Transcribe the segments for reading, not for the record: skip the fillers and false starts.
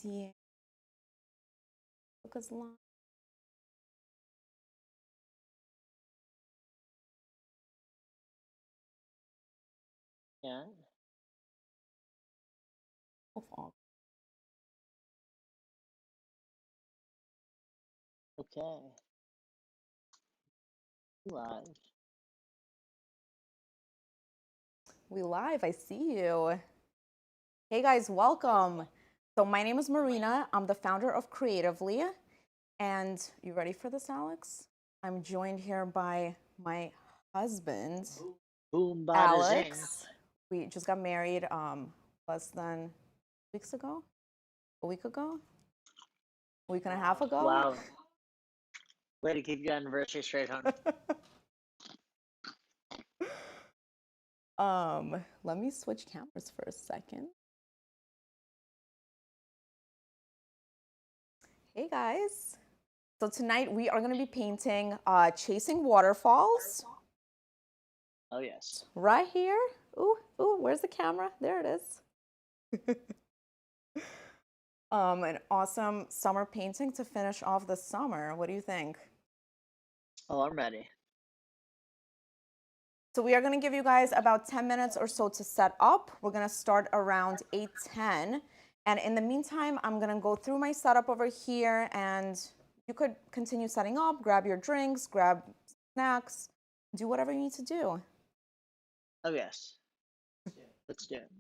see. Focus line. Yeah. Okay. Live. We live. I see you. Hey guys, welcome. So my name is Marina. I'm the founder of Creatively. And you ready for this, Alex? I'm joined here by my husband, Boom, bada, Alex. zing. We just got married less than weeks ago. A week ago? A week and a half ago? Wow. Way to keep your anniversary straight, hon. Let me switch cameras for a second. Hey guys. So tonight we are going to be painting Chasing Waterfalls. Oh, yes. Right here. Ooh, where's the camera? There it is. An awesome summer painting to finish off the summer. What do you think? Oh, I'm ready. So we are going to give you guys about 10 minutes or so to set up. We're going to start around 8:10. And in the meantime, I'm going to go through my setup over here, and you could continue setting up, grab your drinks, grab snacks, do whatever you need to do. Oh, yes. Let's do it.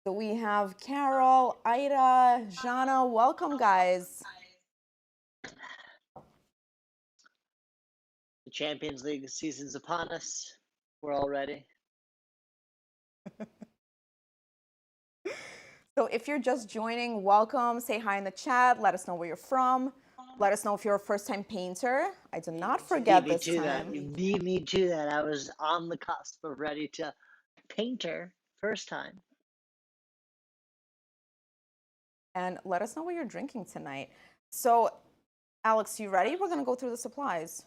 So we have Carol, Ida, Jana. Welcome, guys. The Champions League season's upon us. We're all ready. So if you're just joining, welcome. Say hi in the chat. Let us know where you're from. Let us know if you're a first-time painter. I did not forget this time. You beat me to that. I was on the cusp of ready to painter first time. And let us know what you're drinking tonight. So, Alex, you ready? We're going to go through the supplies.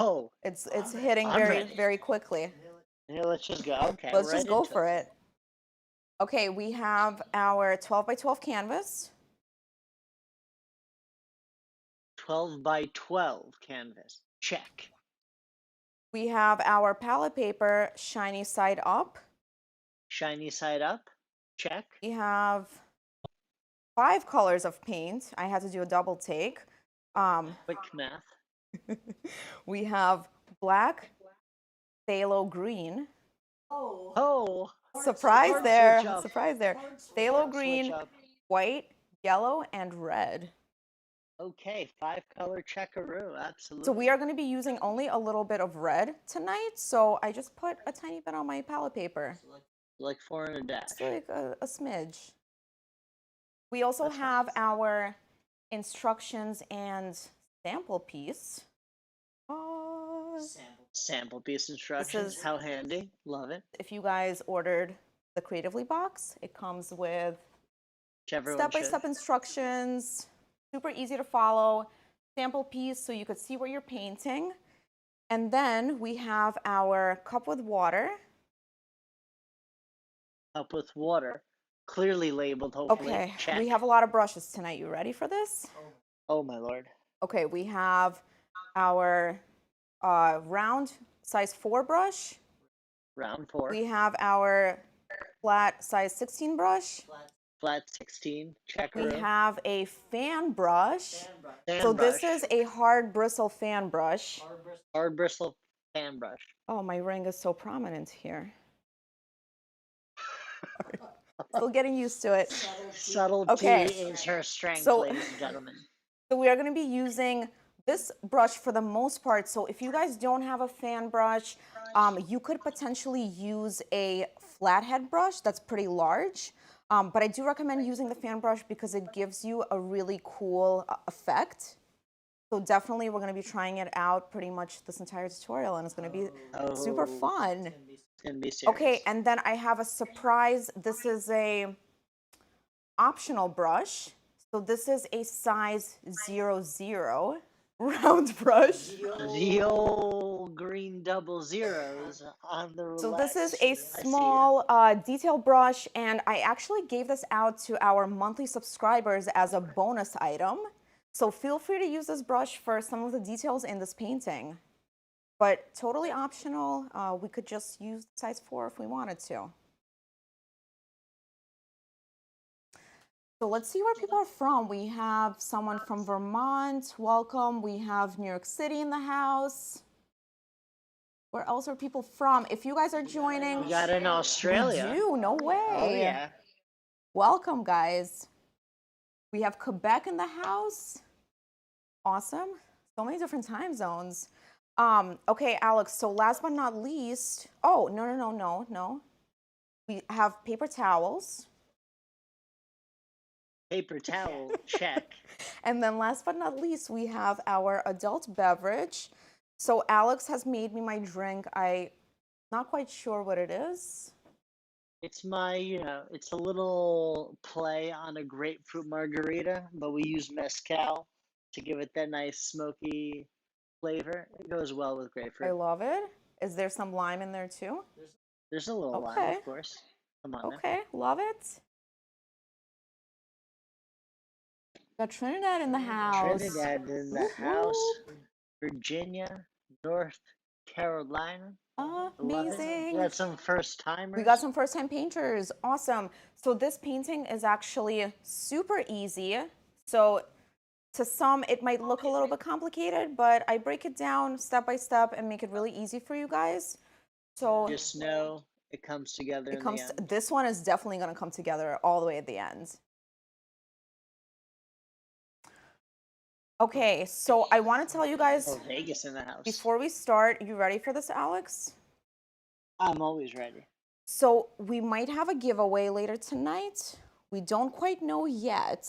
Oh. It's hitting very quickly. Yeah, let's just go. Okay. Let's just go for it. Okay, we have our 12 by 12 canvas. 12 by 12 canvas. Check. We have our palette paper, shiny side up. Shiny side up. Check. We have 5 colors of paint. I had to do a double take. Quick math. We have black, phthalo green. Oh. Surprise there. Surprise there. Phthalo green, white, yellow, and red. Okay, 5-color checkaroo, absolutely. So we are going to be using only a little bit of red tonight. So I just put a tiny bit on my palette paper. Like 4 and a dash. Just like a smidge. We also have our instructions and sample piece. Sample piece instructions. How handy. Love it. If you guys ordered the Creatively box, it comes with step-by-step instructions. Super easy to follow. Sample piece so you could see what you're painting. And then we have our cup with water. Cup with water. Clearly labeled, hopefully. Okay, check. We have a lot of brushes tonight. You ready for this? Oh, my lord. Okay, we have our round size 4 brush. Round 4. We have our flat size 16 brush. Flat 16. Checkaroo. We have a fan brush. This is a hard bristle fan brush. Hard bristle fan brush. Oh, my ring is so prominent here. Still getting used to it. Subtlety is her strength, ladies and gentlemen. So we are going to be using this brush for the most part. So if you guys don't have a fan brush, you could potentially use a flathead brush that's pretty large. But I do recommend using the fan brush because it gives you a really cool effect. So definitely we're going to be trying it out pretty much this entire tutorial, and it's going to be super fun. It's going to be serious. Okay, and then I have a surprise. This is a optional brush. So this is a size 00 round brush. small green double zeros on the So this is relax. a I see. small detail brush, and I actually gave this out to our monthly subscribers as a bonus item. So feel free to use this brush for some of the details in this painting. But totally optional. We could just use size 4 if we wanted to. So let's see where people are from. We have someone from Vermont. Welcome. We have New York City in the house. Where else are people from? If you guys are joining, We got in we Australia. do. No way. Oh yeah. Welcome, guys. We have Quebec in the house. Awesome. So many different time zones. Okay, Alex, so last but not least, oh, no. We have paper towels. Paper towel, check. And then last but not least, we have our adult beverage. So Alex has made me my drink. I'm not quite sure what it is. It's my, it's a little play on a grapefruit margarita, but we use mezcal to give it that nice smoky flavor. It goes well with I grapefruit. love it. Is there some lime in there too? There's a little lime, Okay. of course. Come on now. Okay, love it. Got Trinidad in the house. Trinidad in the house. Virginia, North Carolina. Love it. Amazing. We got some first timers. We got some first time painters. Awesome. So this painting is actually super easy. So to some, it might look a little bit complicated, but I break it down step by step and make it really easy for you guys. So Just know it comes together in the end. this one is definitely going to come together all the way at the end. Okay, so I want to tell you guys Oh, Vegas in the house. before we start, you ready for this, Alex? I'm always ready. So we might have a giveaway later tonight. We don't quite know yet.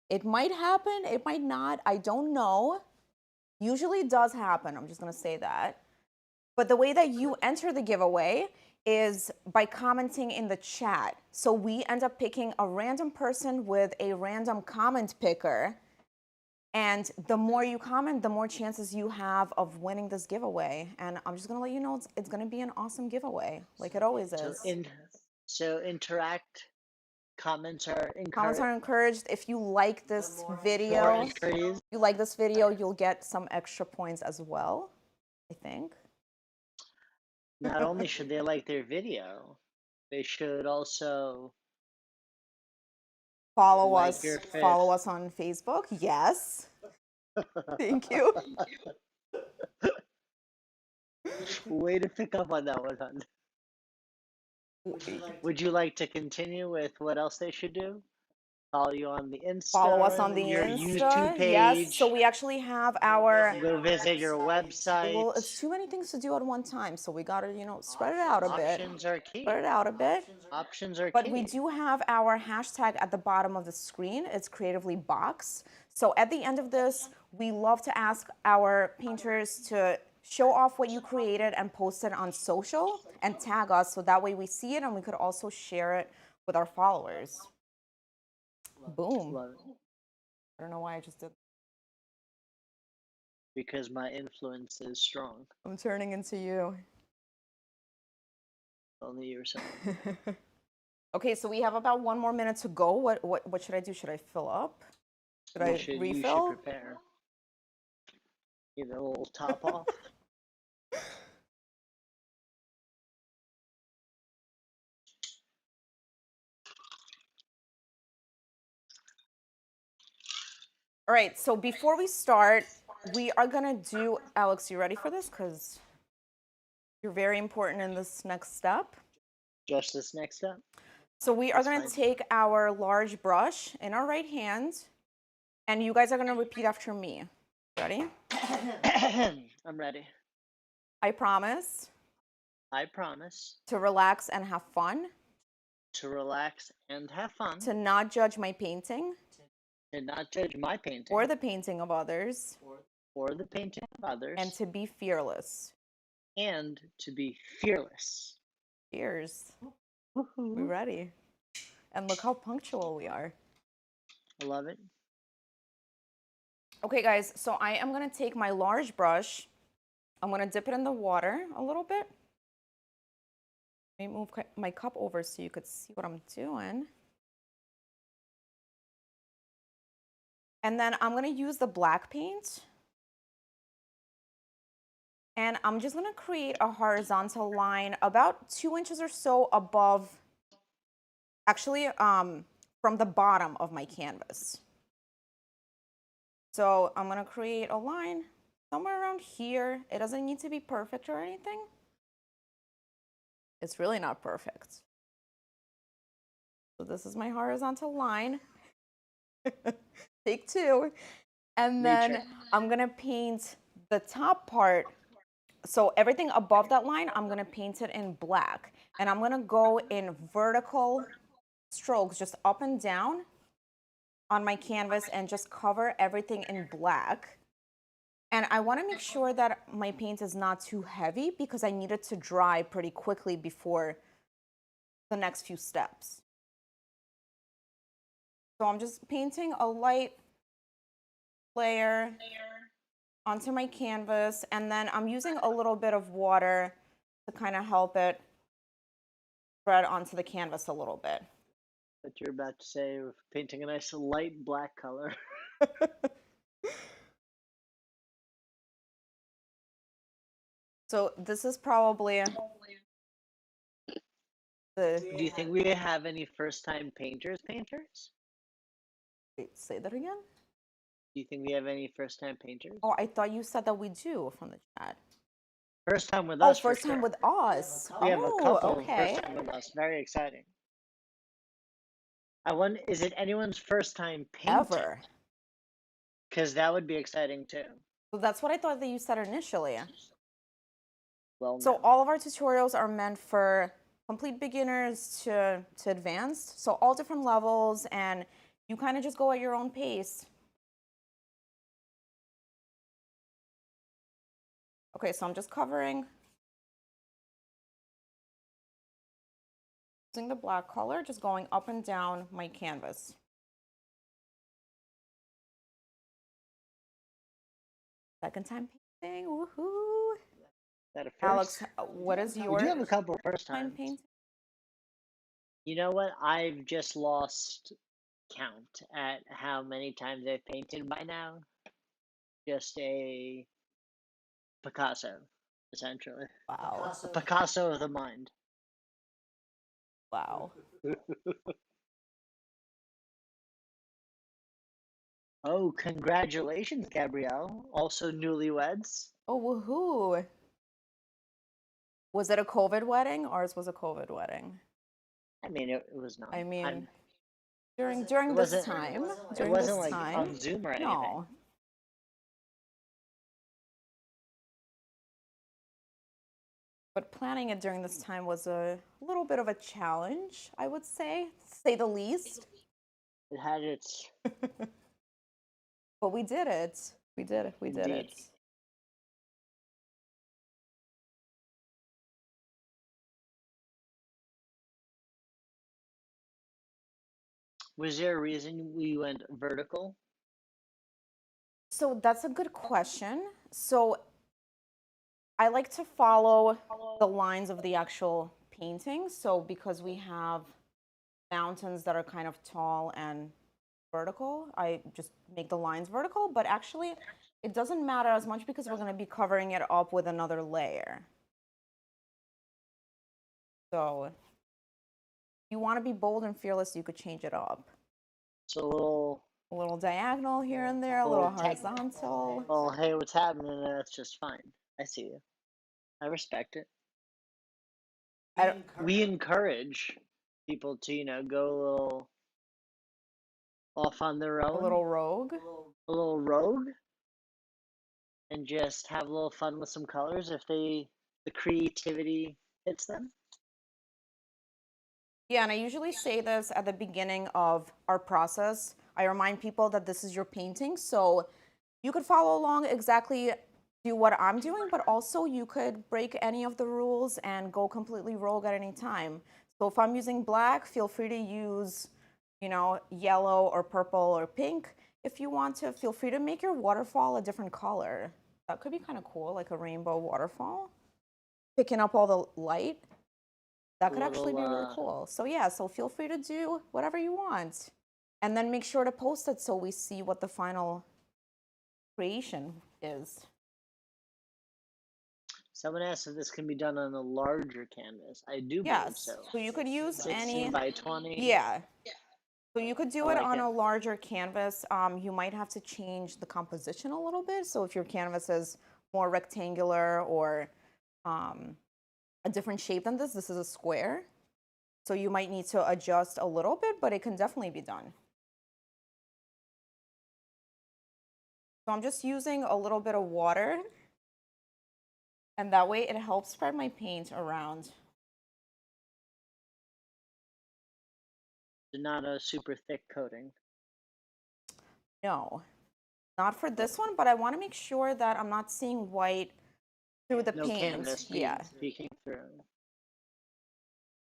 It might happen, it might not, I don't know. Usually it does happen, I'm just gonna say that. But the way that you enter the giveaway is by commenting in the chat. So we end up picking a random person with a random comment picker. And the more you comment, the more chances you have of winning this giveaway. And I'm just gonna let you know it's gonna be an awesome giveaway, like it always is. So interact. Comments are encouraged. Comments are encouraged. If you like this video, you'll get some extra points as well, I think. Not only should they like their video, they should also Follow like us. your face. Follow us on Facebook. Yes. Thank you. Way to pick up on that one, hon. Would you like to continue with what else they should do? Follow you on the Insta. Follow us on the your Insta. YouTube page. Yes. So we actually have our. Go visit your website. Well, it's too many things to do at one time, so we gotta, spread it out a bit. Options are key. Spread it out a bit. Options are key. But we do have our hashtag at the bottom of the screen. It's Creatively Box. So at the end of this, we love to ask our painters to show off what you created and post it on social and tag us, so that way we see it and we could also share it with our followers. Boom. Love it. I don't know why I just did. Because my influence is strong. I'm turning into you. Only yourself. Okay, so we have about 1 more minute to go. What should I do? Should I fill up? Should I refill? You should prepare. Get a little top off. All right, so before we start, we are gonna do, Alex, you ready for this? Because you're very important in this next step. Just this next step? So we are gonna take our large brush in our right hand, and you guys are gonna repeat after me. Ready? I'm ready. I promise. I promise. To relax and have fun. To relax and have fun. To not judge my painting. To not judge my painting. Or the painting of others. Or the painting of others. And to be fearless. And to be fearless. Cheers. We ready? And look how punctual we are. I love it. Okay, guys, so I am gonna take my large brush I'm gonna dip it in the water a little bit. Let me move my cup over so you could see what I'm doing. And then I'm gonna use the black paint. And I'm just gonna create a horizontal line about 2 inches or so above, actually, from the bottom of my canvas. So I'm gonna create a line somewhere around here. It doesn't need to be perfect or anything. It's really not perfect. So this is my horizontal line. Take two. And then I'm gonna paint the top part. So everything above that line, I'm gonna paint it in black. And I'm gonna go in vertical strokes, just up and down on my canvas and just cover everything in black. And I wanna make sure that my paint is not too heavy because I need it to dry pretty quickly before the next few steps. So I'm just painting a light layer onto my canvas, and then I'm using a little bit of water to kind of help it spread onto the canvas a little bit. But you're about to say we're painting a nice light black color. So this is probably the. Do you think we have any first-time painters? Wait, say that again? Do you think we have any first-time painters? Oh, I thought you said that we do from the chat. First time with Oh, us. first time with us. We have a couple okay. first time with us. Very exciting. I wonder, is it anyone's first time painting? Ever. Because that would be exciting too. So that's what I thought that you said initially. Well, So no. all of our tutorials are meant for complete beginners to advanced. So all different levels, and you kind of just go at your own pace. Okay, so I'm just covering using the black color, just going up and down my canvas. Second time painting, woohoo! That a first? Alex, what is your? We do have a couple first time times. painting? You know what? I've just lost count at how many times I've painted by now. Just a Picasso, essentially. Wow. A Picasso of the mind. Wow. Oh, congratulations, Gabrielle. Also newlyweds. Oh, woohoo! Was it a COVID wedding? Ours was a COVID wedding. I mean, it was not. I mean, during It this wasn't- time, It during wasn't this like time, on Zoom or anything. no. But planning it during this time was a little bit of a challenge, I would say, to say the least. It had its. But we did it. We did it. We did Indeed. it. Was there a reason we went vertical? So that's a good question. So I like to follow the lines of the actual painting. So because we have mountains that are kind of tall and vertical, I just make the lines vertical. But actually, it doesn't matter as much because we're going to be covering it up with another layer. So if you want to be bold and fearless, you could change it up. So A little diagonal here and there, a little horizontal. Oh, hey, what's happening? That's just fine. I see you. I respect it. We encourage people to, go a little off on their own. A little rogue. A little rogue. And just have a little fun with some colors if the creativity hits them. Yeah, and I usually say this at the beginning of our process. I remind people that this is your painting, so you could follow along exactly, do what I'm doing, but also you could break any of the rules and go completely rogue at any time. So if I'm using black, feel free to use, yellow or purple or pink. If you want to, feel free to make your waterfall a different color. That could be kind of cool, like a rainbow waterfall. Picking up all the light. That could actually be really cool. So yeah, so feel free to do whatever you want. And then make sure to post it so we see what the final creation is. Someone asked if this can be done on a larger canvas. I do believe Yes. so. So you could use 16 any. by 20. Yeah. So you could do I it like on it. a larger canvas. You might have to change the composition a little bit. So if your canvas is more rectangular or a different shape than this is a square. So you might need to adjust a little bit, but it can definitely be done. So I'm just using a little bit of water, and that way it helps spread my paint around. Not a super thick coating. No, not for this one, but I want to make sure that I'm not seeing white through the No paint. canvas Yeah. peeking through.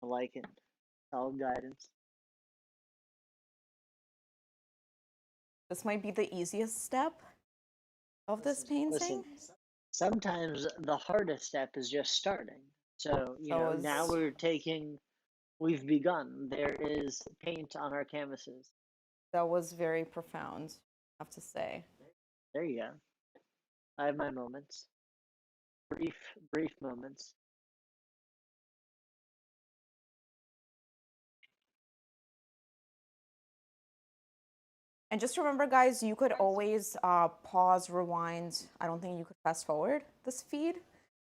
I like it. Solid guidance. This might be the easiest step of this painting. Listen, sometimes the hardest step is just starting. So, now we've begun. There is paint on our canvases. That was very profound, I have to say. There you go. I have my moments. Brief moments. And just remember, guys, you could always pause, rewind. I don't think you could fast forward this feed.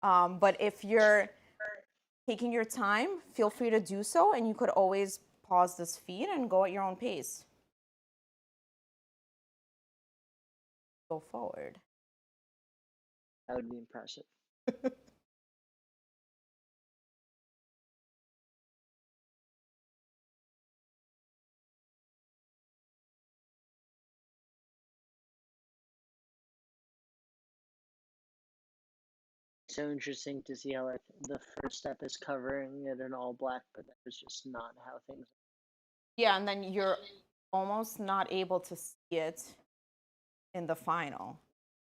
But if you're taking your time, feel free to do so. And you could always pause this feed and go at your own pace. Go forward. That would be impressive. So interesting to see how like the first step is covering it in all black, but that was just not how things. Yeah, and then you're almost not able to see it in the final.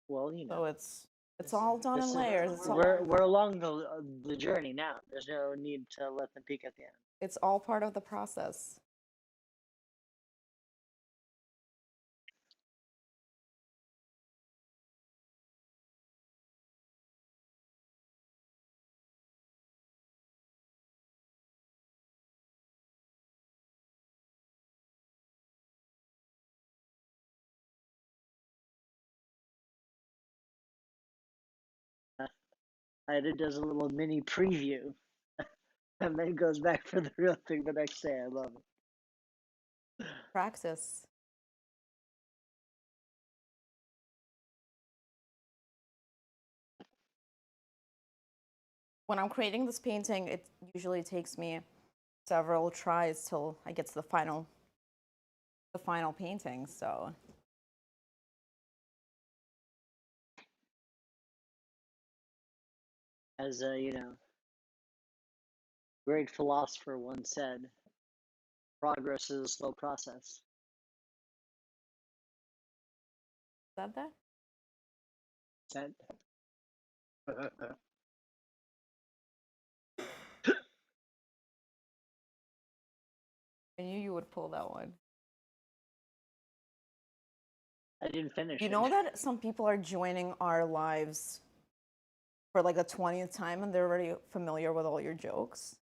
Well, So it's all done in layers. We're along the journey now. There's no need to let them peek at the end. It's all part of the process. Ida does a little mini preview, and then goes back for the real thing the next day. I love it. Practice. When I'm creating this painting, it usually takes me several tries till I get to the final painting. So As a great philosopher once said, progress is a slow process. said that? Said. I knew you would pull that one. I didn't finish. You know that some people are joining our lives for like the 20th time and they're already familiar with all your jokes?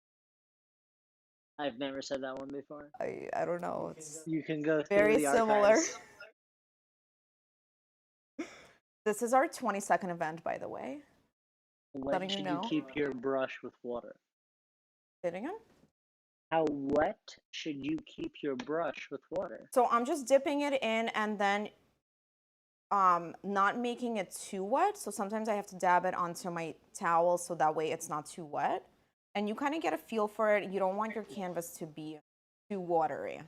I've never said that one before. I don't know. It's You can go through very the similar. archives. This is our 22nd event, by the way. When Letting you should know. you keep your brush with water? Sitting in? How wet should you keep your brush with water? So I'm just dipping it in and then not making it too wet. So sometimes I have to dab it onto my towel so that way it's not too wet. And you kind of get a feel for it. You don't want your canvas to be too watery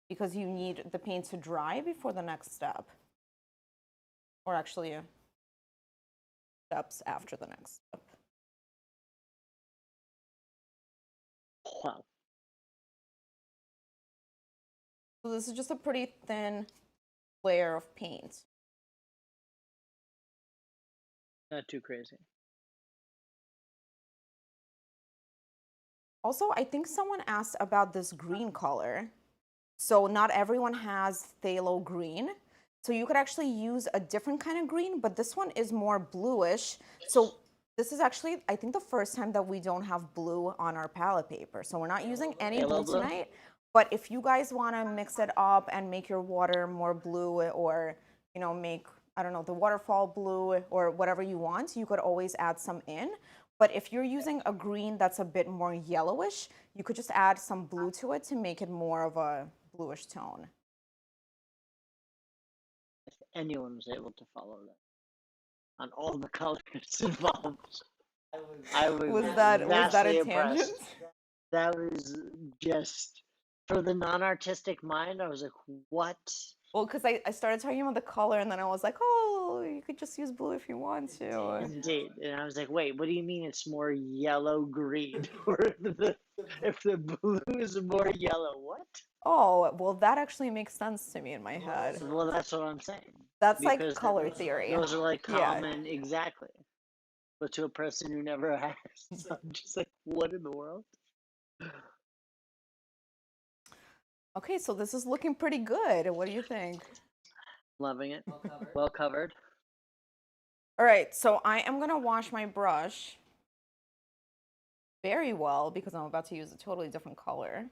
because you need the paint to dry before the next step. Or actually, steps after the next step. Wow. So this is just a pretty thin layer of paint. Not too crazy. Also, I think someone asked about this green color. So not everyone has phthalo green. So you could actually use a different kind of green, but this one is more bluish. So this is actually, I think, the first time that we don't have blue on our palette paper. So we're not using any Phthalo blue blue? tonight. But if you guys want to mix it up and make your water more blue, or make, I don't know, the waterfall blue or whatever you want, you could always add some in. But if you're using a green that's a bit more yellowish, you could just add some blue to it to make it more of a bluish tone. If anyone was able to follow that on all the colors involved, I was Was that a vastly tangent? impressed. That was just for the non-artistic mind. I was like, what? Well, because I started talking about the color, and then I was like, oh, you could just use blue if you want to. Indeed. And I was like, wait, what do you mean it's more yellow green? Or if the blue is more yellow, what? Oh, well, that actually makes sense to me in my head. Well, that's what I'm saying. That's like Because color theory. those are like Yeah. common, exactly. But to a person who never has, I'm just like, what in the world? Okay, so this is looking pretty good. What do you think? Loving it. Well covered. All right, so I am gonna wash my brush very well because I'm about to use a totally different color.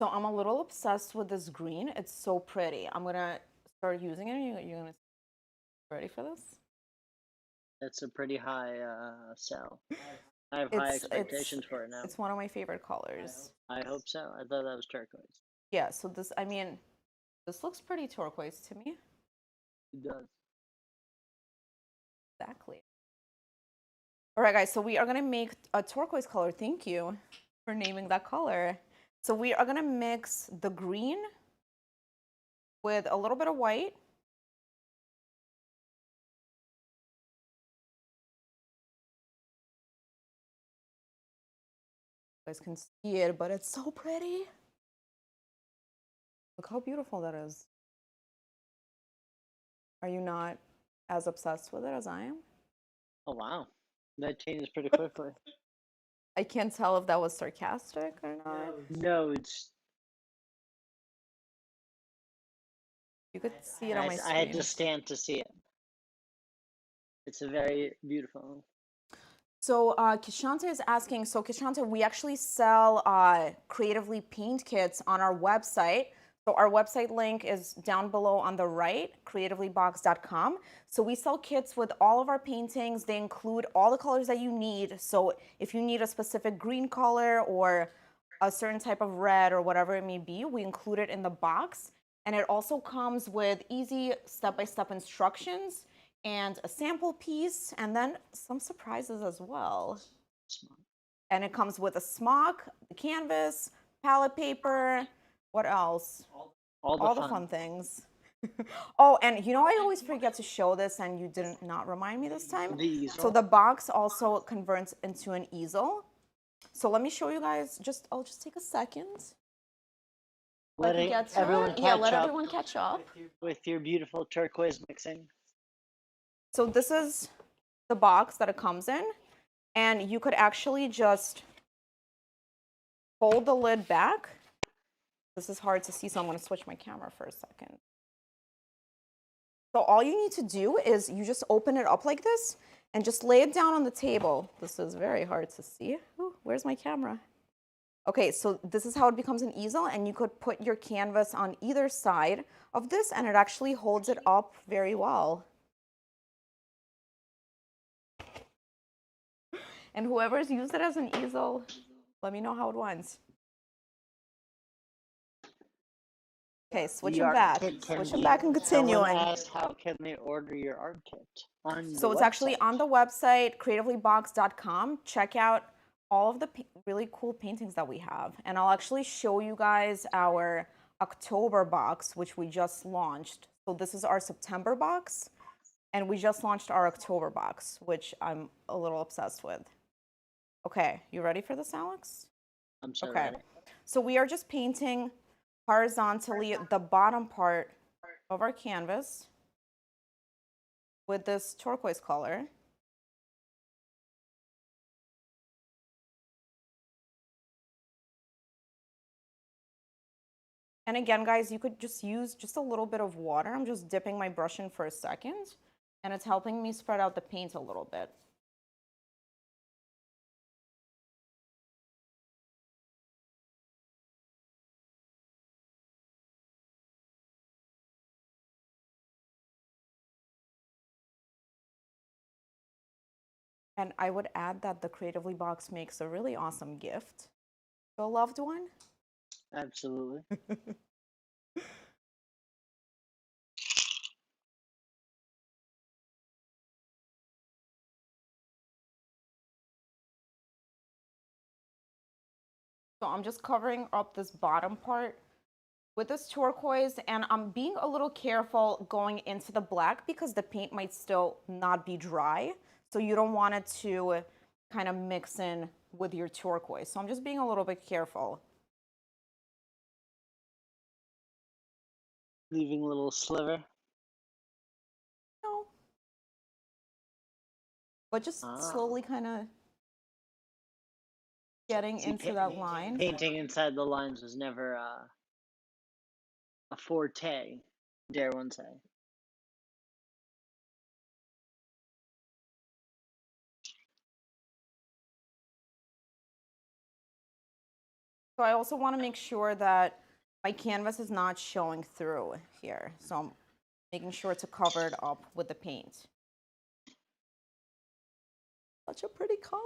So I'm a little obsessed with this green. It's so pretty. I'm gonna start using it. You're gonna ready for this? That's a pretty high sell. I have high expectations for it now. It's one of my favorite colors. I hope so. I thought that was turquoise. Yeah, so this, I mean, this looks pretty turquoise to me. It does. Exactly. All right, guys, so we are gonna make a turquoise color. Thank you for naming that color. So we are gonna mix the green with a little bit of white. You guys can see it, but it's so pretty. Look how beautiful that is. Are you not as obsessed with it as I am? Oh, wow. That changes pretty quickly. I can't tell if that was sarcastic or not. No, it's. You could see it on my screen. I had to stand to see it. It's a very beautiful. So Kishanta is asking, so Kishanta, we actually sell Creatively Paint kits on our website. So our website link is down below on the right, creativelybox.com. So we sell kits with all of our paintings. They include all the colors that you need. So if you need a specific green color or a certain type of red or whatever it may be, we include it in the box. And it also comes with easy step-by-step instructions and a sample piece, and then some surprises as well. And it comes with a smock, the canvas, palette paper, what else? All the fun things. Oh, and I always forget to show this, and you did not remind me this time. The easel. So the box also converts into an easel. So let me show you guys, I'll just take a second. Letting everyone catch let up everyone catch up. with your beautiful turquoise mixing. So this is the box that it comes in, and you could actually just hold the lid back. This is hard to see, so I'm going to switch my camera for a second. So all you need to do is you just open it up like this and just lay it down on the table. This is very hard to see. Ooh, where's my camera? Okay, so this is how it becomes an easel, and you could put your canvas on either side of this, and it actually holds it up very well. And whoever's used it as an easel, let me know how it went. Okay, switching back and continuing. Someone asked, how can they order your art kit? So it's actually on the website, creativelybox.com. Check out all of the really cool paintings that we have. And I'll actually show you guys our October box, which we just launched. So this is our September box, and we just launched our October box, which I'm a little obsessed with. Okay, you ready for this, Alex? I'm so ready. So we are just painting horizontally the bottom part of our canvas. with this turquoise color. And again, guys, you could just use just a little bit of water. I'm just dipping my brush in for a second, and it's helping me spread out the paint a little bit. And I would add that the Creatively box makes a really awesome gift to a loved one. Absolutely. So I'm just covering up this bottom part with this turquoise, and I'm being a little careful going into the black because the paint might still not be dry. So you don't want it to kind of mix in with your turquoise. So I'm just being a little bit careful. Leaving a little sliver. No. But just slowly kind of getting into that line. Painting inside the lines was never a forte, dare one say. So I also want to make sure that my canvas is not showing through here. So I'm making sure to cover it up with the paint. Such a pretty color.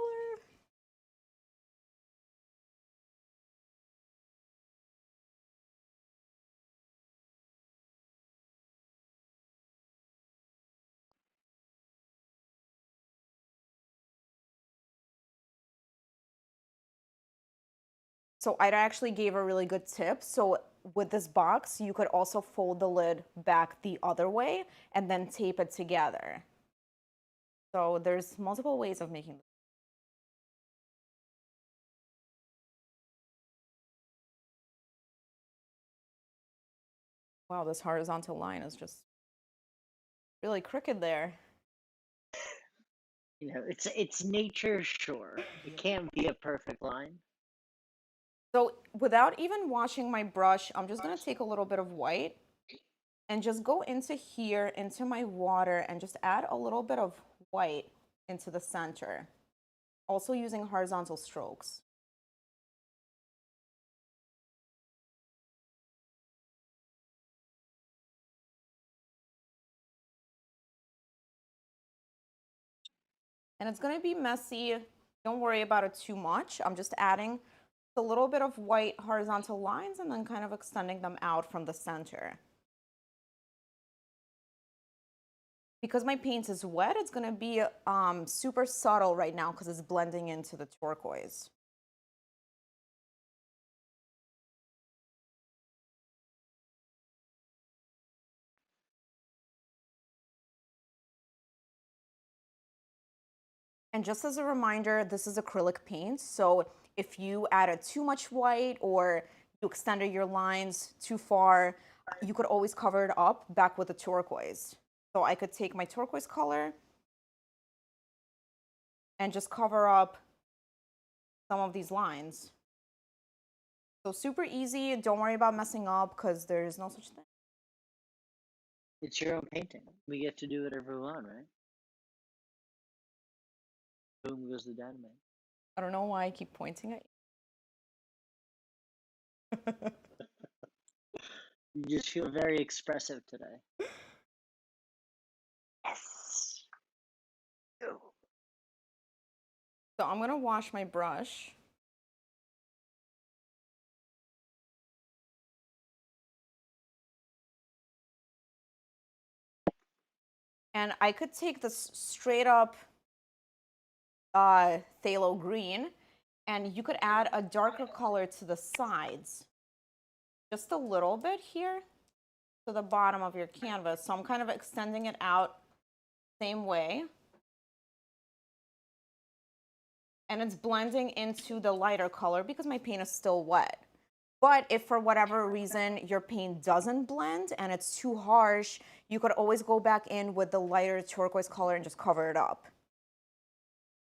So Ida actually gave a really good tip. So with this box, you could also fold the lid back the other way and then tape it together. So there's multiple ways of making this. Wow, this horizontal line is just really crooked there. You know, it's nature, sure. It can't be a perfect line. So without even washing my brush, I'm just gonna take a little bit of white and just go into here, into my water, and just add a little bit of white into the center. Also using horizontal strokes. And it's gonna be messy. Don't worry about it too much. I'm just adding a little bit of white horizontal lines and then kind of extending them out from the center. Because my paint is wet, it's gonna be super subtle right now because it's blending into the turquoise. And just as a reminder, this is acrylic paint. So if you added too much white or you extended your lines too far, you could always cover it up back with the turquoise. So I could take my turquoise color and just cover up some of these lines. So super easy. Don't worry about messing up because there's no such thing. It's your own painting. We get to do whatever we want, right? Boom goes the dynamite. I don't know why I keep pointing at you. You just feel very expressive today. Yes. Go. So I'm gonna wash my brush. And I could take this straight up phthalo green, and you could add a darker color to the sides. Just a little bit here to the bottom of your canvas. So I'm kind of extending it out same way. And it's blending into the lighter color because my paint is still wet. But if for whatever reason your paint doesn't blend and it's too harsh, you could always go back in with the lighter turquoise color and just cover it up.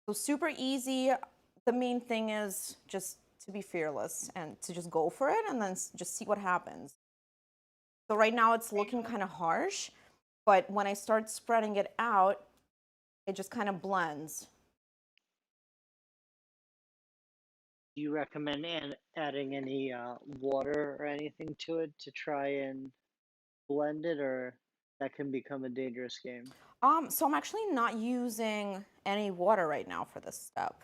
So super easy. The main thing is just to be fearless and to just go for it and then just see what happens. So right now it's looking kind of harsh, but when I start spreading it out, it just kind of blends. Do you recommend adding any water or anything to it to try and blend it, or that can become a dangerous game? So I'm actually not using any water right now for this step,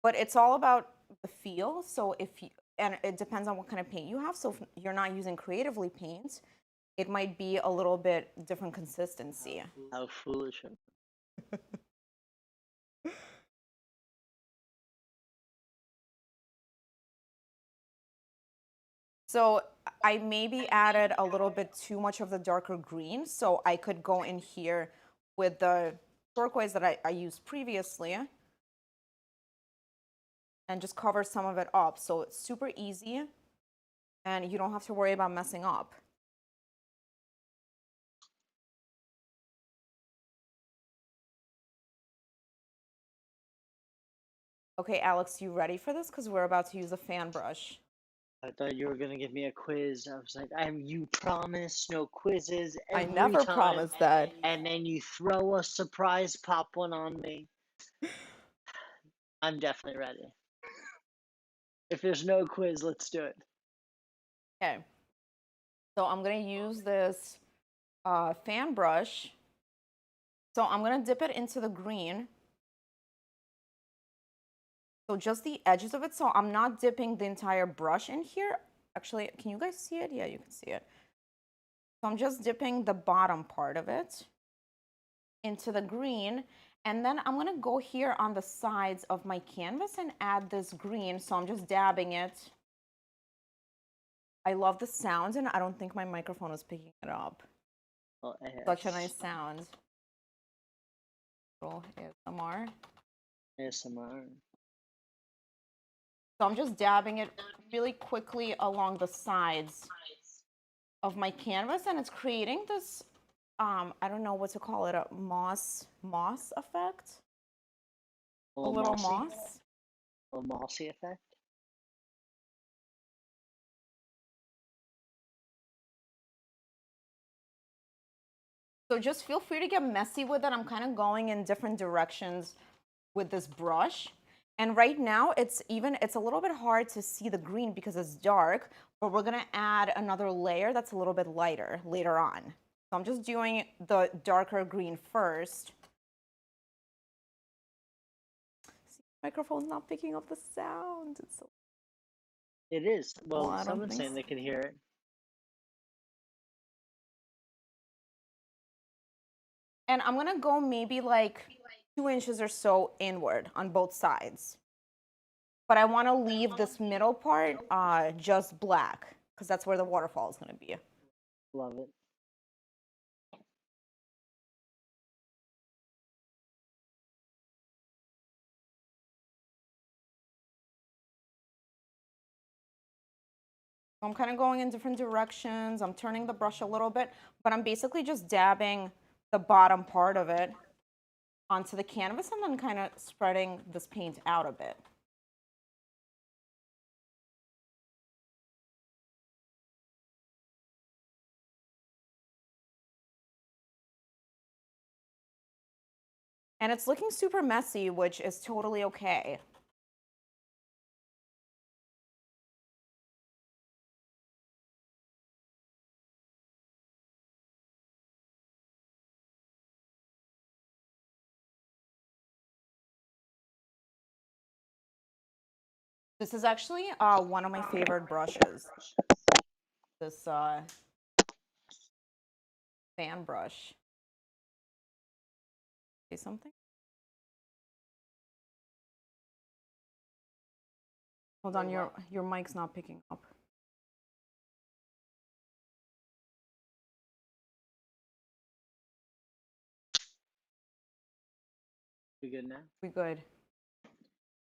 but it's all about the feel. So if you, and it depends on what kind of paint you have. So if you're not using creatively paint, it might be a little bit different consistency. How foolish. So I maybe added a little bit too much of the darker green. So I could go in here with the turquoise that I used previously and just cover some of it up. So it's super easy and you don't have to worry about messing up. Okay, Alex, you ready for this? Because we're about to use a fan brush. I thought you were gonna give me a quiz. I was like, you promise no quizzes I every never time, promised that. and then you throw a surprise pop one on me. I'm definitely ready. If there's no quiz, let's do it. Okay. So I'm going to use this fan brush. So I'm going to dip it into the green. So just the edges of it. So I'm not dipping the entire brush in here. Actually, can you guys see it? Yeah, you can see it. So I'm just dipping the bottom part of it into the green. And then I'm going to go here on the sides of my canvas and add this green. So I'm just dabbing it. I love the sound, and I don't think my microphone is picking it up. Well, Such a nice sound. Little ASMR. ASMR. So I'm just dabbing it really quickly along the sides of my canvas, and it's creating this, I don't know what to call it, a moss effect. A A little little mossy. moss. A little mossy effect. So just feel free to get messy with it. I'm kind of going in different directions with this brush. And right now it's a little bit hard to see the green because it's dark, but we're gonna add another layer that's a little bit lighter later on. So I'm just doing the darker green first. See, microphone's not picking up the sound. It's so It is. well, Well, I don't someone's think saying so. they can hear it. And I'm gonna go maybe like 2 inches or so inward on both sides. But I wanna leave this middle part just black because that's where the waterfall is gonna be. Love it. I'm kind of going in different directions. I'm turning the brush a little bit, but I'm basically just dabbing the bottom part of it onto the canvas and then kind of spreading this paint out a bit. And it's looking super messy, which is totally okay. This is actually one of my favorite brushes. This fan brush. Say something? Hold on, your mic's not picking up. We good now? We good.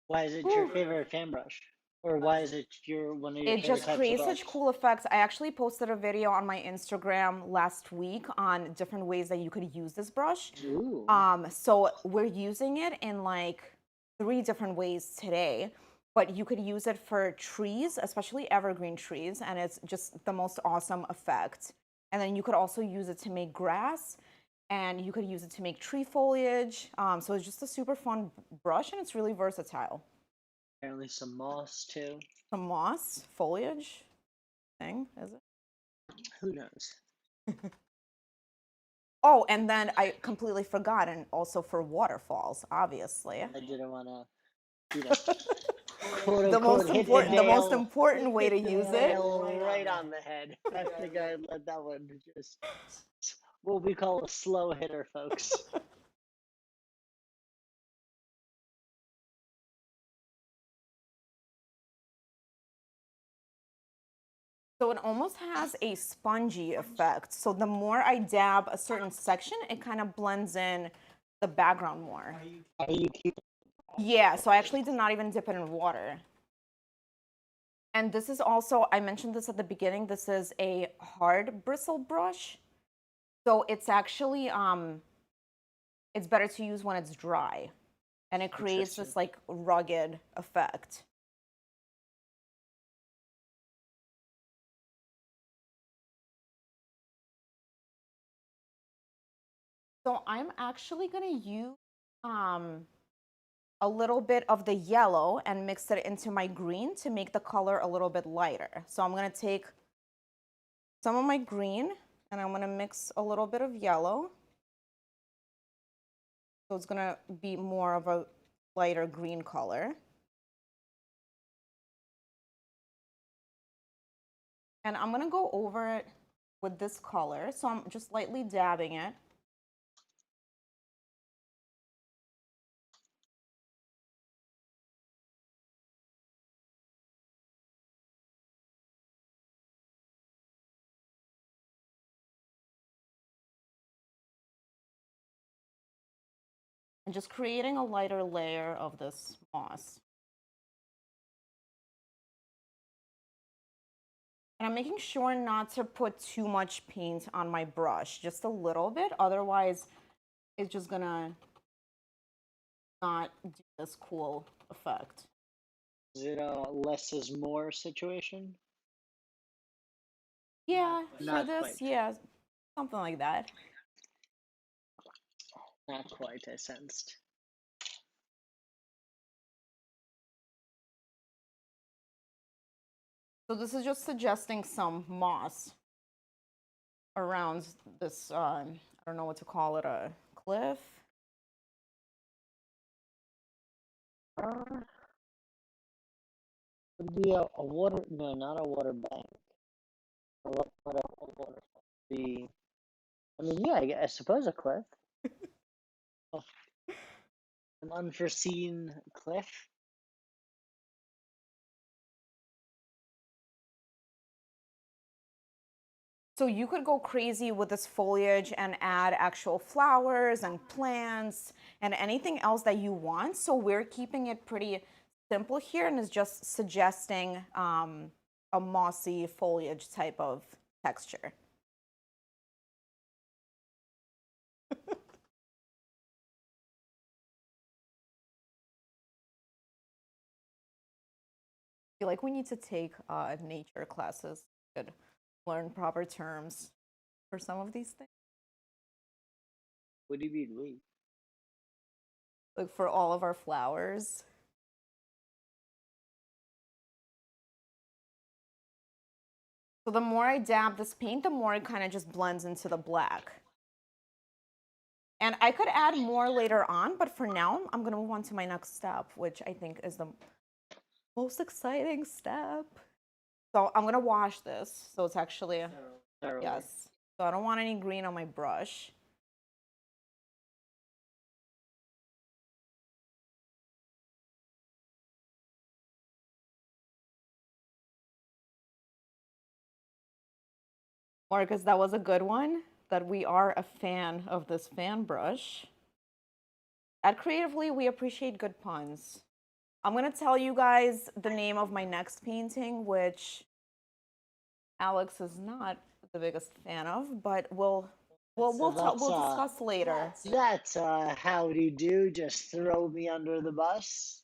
Why is it your Whew. favorite fan brush? Or why is it one of your It favorite just types of creates brush? such cool effects. I actually posted a video on my Instagram last week on different ways that you could use this brush. Ooh. So we're using it in like 3 different ways today, but you could use it for trees, especially evergreen trees, and it's just the most awesome effect. And then you could also use it to make grass, and you could use it to make tree foliage. So it's just a super fun brush, and it's really versatile. Apparently some moss too. Some moss foliage thing, is it? Who knows? Oh, and then I completely forgot, and also for waterfalls, obviously. I didn't want to, quote The unquote, most hit the important, the most nail, important way to hit the use it. nail right on the head. I think I let that one just what we call a slow hitter, folks. So it almost has a spongy effect. So the more I dab a certain section, it kind of blends in the background more. Are you keep Yeah, so I actually did not even dip it in water. And this is also, I mentioned this at the beginning, this is a hard bristle brush. So it's actually, it's better to use when it's dry. And it creates this like rugged effect. So I'm actually gonna use a little bit of the yellow and mix it into my green to make the color a little bit lighter. So I'm gonna take some of my green and I'm gonna mix a little bit of yellow. So it's gonna be more of a lighter green color. And I'm gonna go over it with this color. So I'm just lightly dabbing it. And just creating a lighter layer of this moss. And I'm making sure not to put too much paint on my brush, just a little bit. Otherwise, it's just gonna not do this cool effect. Is it a less is more situation? Yeah, for Not this, quite. yeah, something like that. Not quite, I sensed. So this is just suggesting some moss around this, I don't know what to call it, a cliff. Would be a water, no, not a water bank. What a water be. I mean, yeah, I suppose a cliff. An unforeseen cliff. So you could go crazy with this foliage and add actual flowers and plants and anything else that you want. So we're keeping it pretty simple here and is just suggesting a mossy foliage type of texture. I feel like we need to take nature classes to learn proper terms for some of these things. What do you mean, we? Like for all of our flowers. So the more I dab this paint, the more it kind of just blends into the black. And I could add more later on, but for now, I'm gonna move on to my next step, which I think is the most exciting step. So I'm gonna wash this. So it's actually, Thoroughly. yes. So I don't want any green on my brush. Marcus, that was a good one, that we are a fan of this fan brush. At Creatively, we appreciate good puns. I'm gonna tell you guys the name of my next painting, which Alex is not the biggest fan of, but So we'll discuss later. that's howdy do. Just throw me under the bus.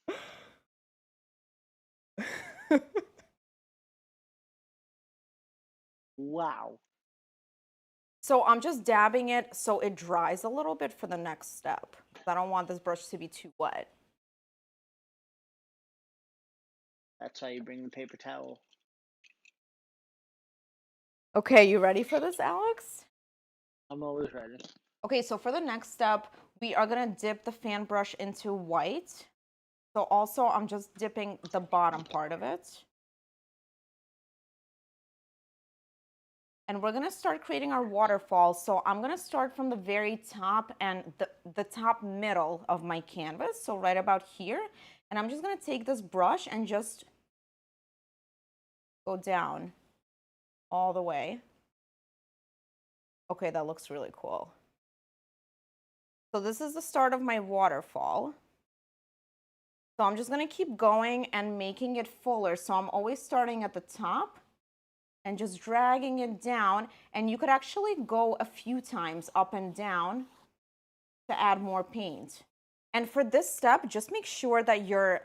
Wow. So I'm just dabbing it so it dries a little bit for the next step. I don't want this brush to be too wet. That's why you bring the paper towel. Okay, you ready for this, Alex? I'm always ready. Okay, so for the next step, we are gonna dip the fan brush into white. So also I'm just dipping the bottom part of it. And we're gonna start creating our waterfall. So I'm gonna start from the very top and the top middle of my canvas. So right about here. And I'm just gonna take this brush and just go down all the way. Okay, that looks really cool. So this is the start of my waterfall. So I'm just gonna keep going and making it fuller. So I'm always starting at the top and just dragging it down. And you could actually go a few times up and down to add more paint. And for this step, just make sure that your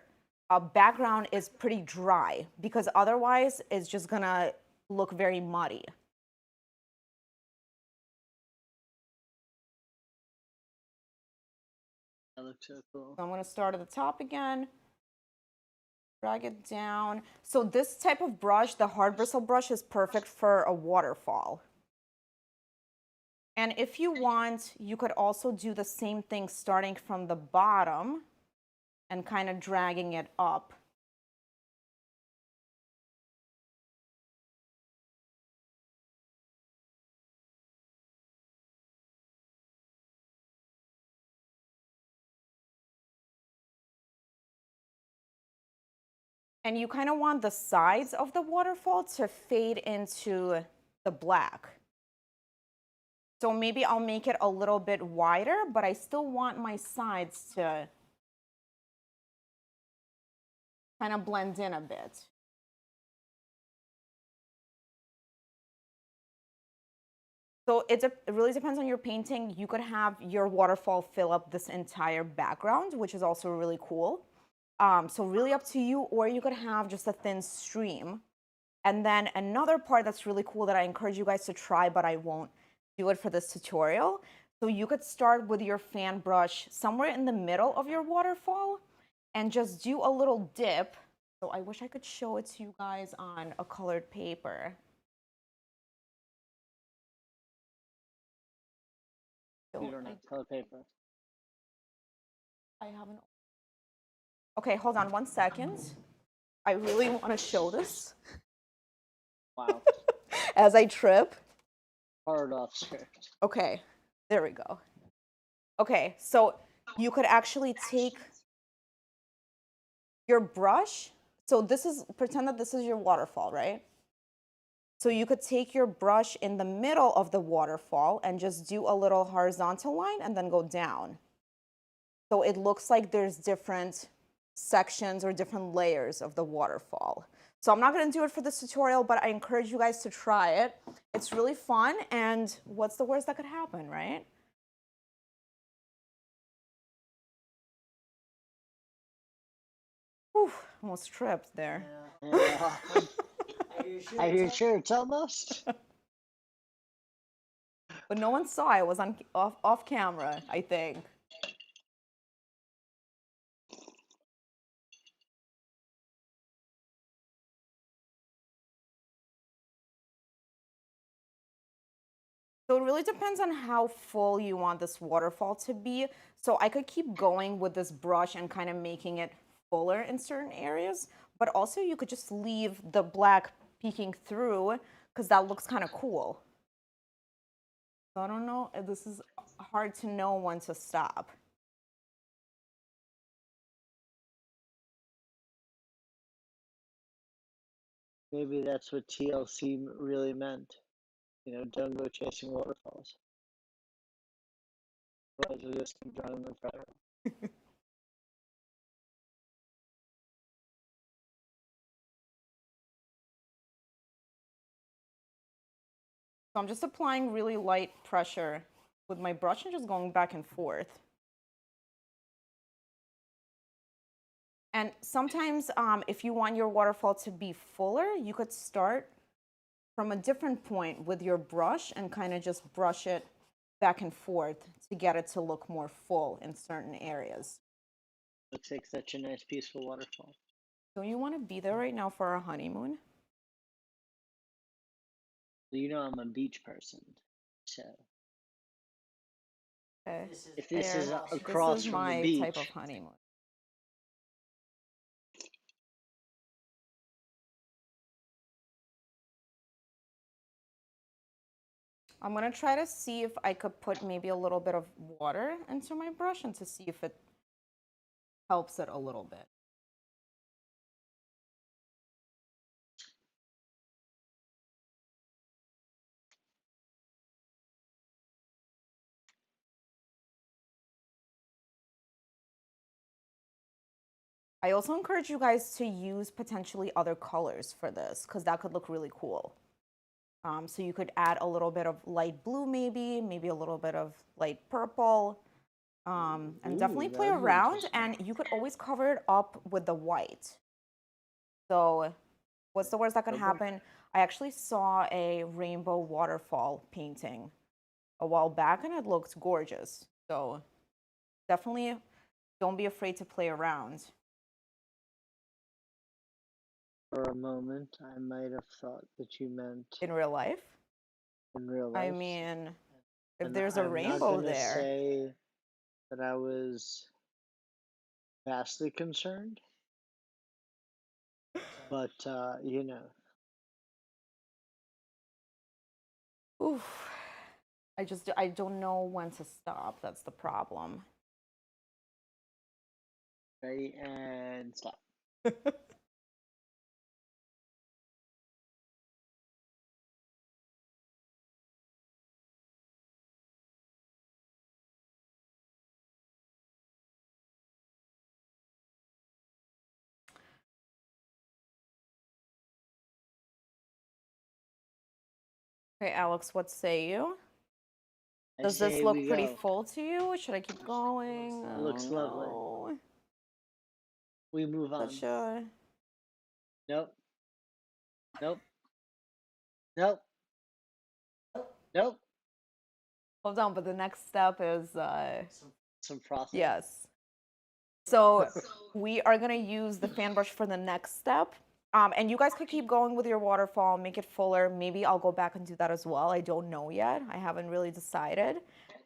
background is pretty dry because otherwise it's just gonna look very muddy. That looks so cool. So I'm gonna start at the top again, drag it down. So this type of brush, the hard bristle brush, is perfect for a waterfall. And if you want, you could also do the same thing starting from the bottom and kind of dragging it up. And you kind of want the sides of the waterfall to fade into the black. So maybe I'll make it a little bit wider, but I still want my sides to kind of blend in a bit. So it really depends on your painting. You could have your waterfall fill up this entire background, which is also really cool. So really up to you, or you could have just a thin stream. And then another part that's really cool that I encourage you guys to try, but I won't do it for this tutorial. So you could start with your fan brush somewhere in the middle of your waterfall and just do a little dip. So I wish I could show it to you guys on a colored paper. You don't have color paper. I haven't. Okay, hold on 1 second. I really want to show this. Wow. As I trip. Hard off script. Okay, there we go. Okay, so you could actually take your brush. So pretend that this is your waterfall, right? So you could take your brush in the middle of the waterfall and just do a little horizontal line and then go down. So it looks like there's different sections or different layers of the waterfall. So I'm not gonna do it for this tutorial, but I encourage you guys to try it. It's really fun, and what's the worst that could happen, right? Whew, almost tripped there. Yeah. Are you sure it's almost? But no one saw it was off camera, I think. So it really depends on how full you want this waterfall to be. So I could keep going with this brush and kind of making it fuller in certain areas, but also you could just leave the black peeking through because that looks kind of cool. So I don't know, this is hard to know when to stop. Maybe that's what TLC really meant. You know, don't go chasing waterfalls. Otherwise, you'll just keep drowning them forever. So I'm just applying really light pressure with my brush and just going back and forth. And sometimes if you want your waterfall to be fuller, you could start from a different point with your brush and kind of just brush it back and forth to get it to look more full in certain areas. Looks like such a nice, peaceful waterfall. Don't you want to be there right now for our honeymoon? You know I'm a beach person, so Okay. if this There. is This across is from the my type of beach, honeymoon. I'm gonna try to see if I could put maybe a little bit of water into my brush and to see if it helps it a little bit. I also encourage you guys to use potentially other colors for this because that could look really cool. So you could add a little bit of light blue, maybe a little bit of light purple, and definitely that play would be around. interesting. And you could always cover it up with the white. So what's the worst that could Okay. happen? I actually saw a rainbow waterfall painting a while back and it looked gorgeous. So definitely don't be afraid to play around. For a moment, I might have thought that you meant In real life, in real I life. mean, if And there's a I'm not rainbow gonna there, say that I was vastly concerned, but you know, oof, I don't know when to stop. That's the problem. ready and stop. Okay, Alex, what say you? I Does this say look we pretty go. full to you? Should I keep going? It looks lovely. No. We move on. Such a Nope. Nope. Nope. Nope. hold on, but the next step is Some frosting. yes. So we are gonna use the fan brush for the next step. And you guys could keep going with your waterfall, make it fuller. Maybe I'll go back and do that as well. I don't know yet. I haven't really decided.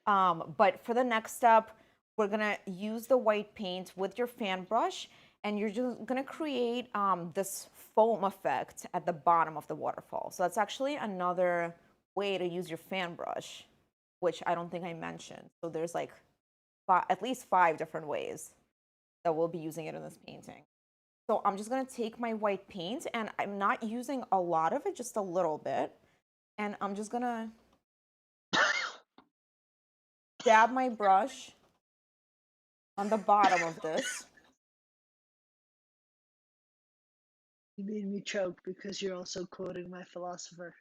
But for the next step, we're gonna use the white paint with your fan brush, and you're just gonna create this foam effect at the bottom of the waterfall. So that's actually another way to use your fan brush, which I don't think I mentioned. So there's like at least 5 different ways that we'll be using it in this painting. So I'm just gonna take my white paint and I'm not using a lot of it, just a little bit. And I'm just gonna dab my brush on the bottom of this. You made me choke because you're also quoting my philosopher.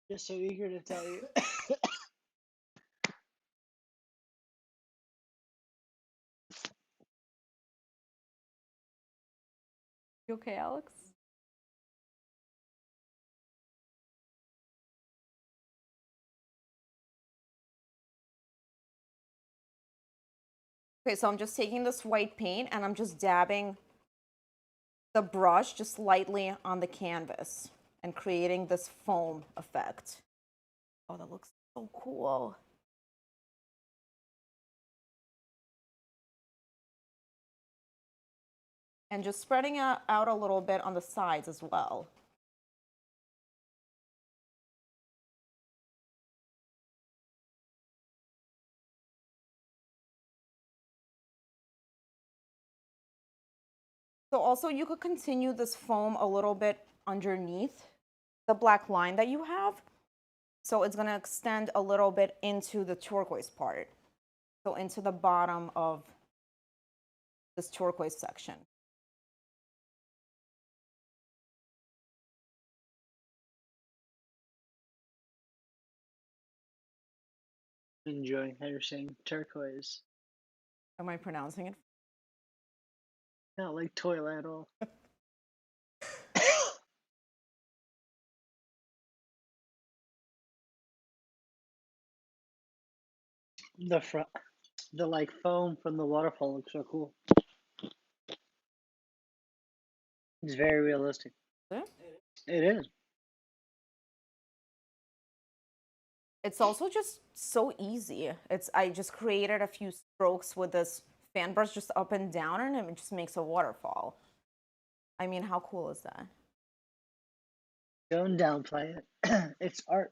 Just so eager to tell you. You okay, Alex? Okay, so I'm just taking this white paint and I'm just dabbing the brush just lightly on the canvas and creating this foam effect. Oh, that looks so cool. And just spreading out a little bit on the sides as well. So also you could continue this foam a little bit underneath the black line that you have. So it's gonna extend a little bit into the turquoise part. So into the bottom of this turquoise section. Enjoying how you're saying turquoise. Am I pronouncing it? Not like toilet at all. The front, the like foam from the waterfall looks so cool. It's very realistic. Yeah. It is. It's also just so easy. I just created a few strokes with this fan brush just up and down, and it just makes a waterfall. I mean, how cool is that? Don't downplay it. It's art.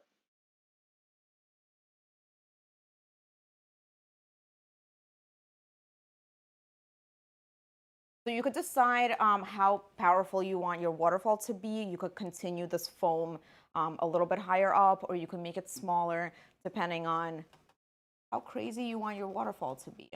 So you could decide how powerful you want your waterfall to be. You could continue this foam a little bit higher up, or you can make it smaller depending on how crazy you want your waterfall to be.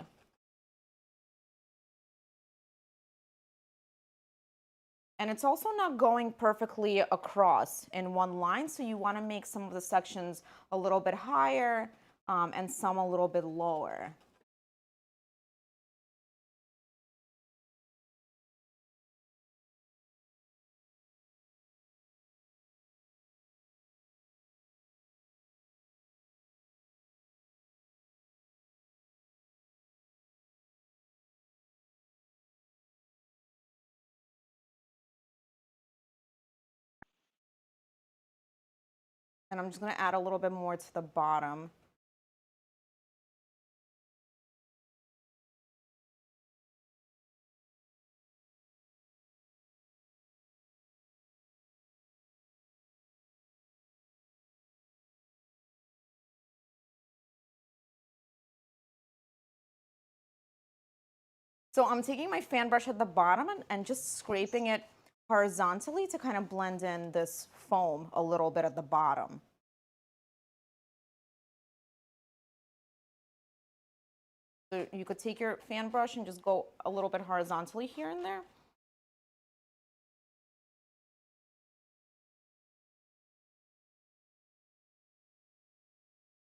And it's also not going perfectly across in one line, so you want to make some of the sections a little bit higher and some a little bit lower. And I'm just going to add a little bit more to the bottom. So I'm taking my fan brush at the bottom and just scraping it horizontally to kind of blend in this foam a little bit at the bottom. So you could take your fan brush and just go a little bit horizontally here and there.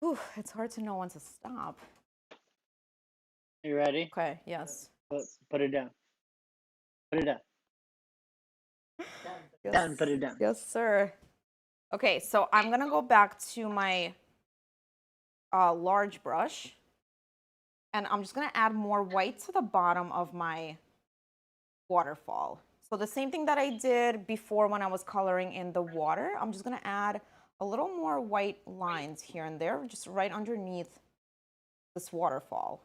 Whew, it's hard to know when to stop. You ready? Okay, yes. Put it down. Put it down. Yes. Down, put it down. Yes, sir. Okay, so I'm gonna go back to my large brush, and I'm just gonna add more white to the bottom of my waterfall. So the same thing that I did before when I was coloring in the water, I'm just gonna add a little more white lines here and there, just right underneath this waterfall.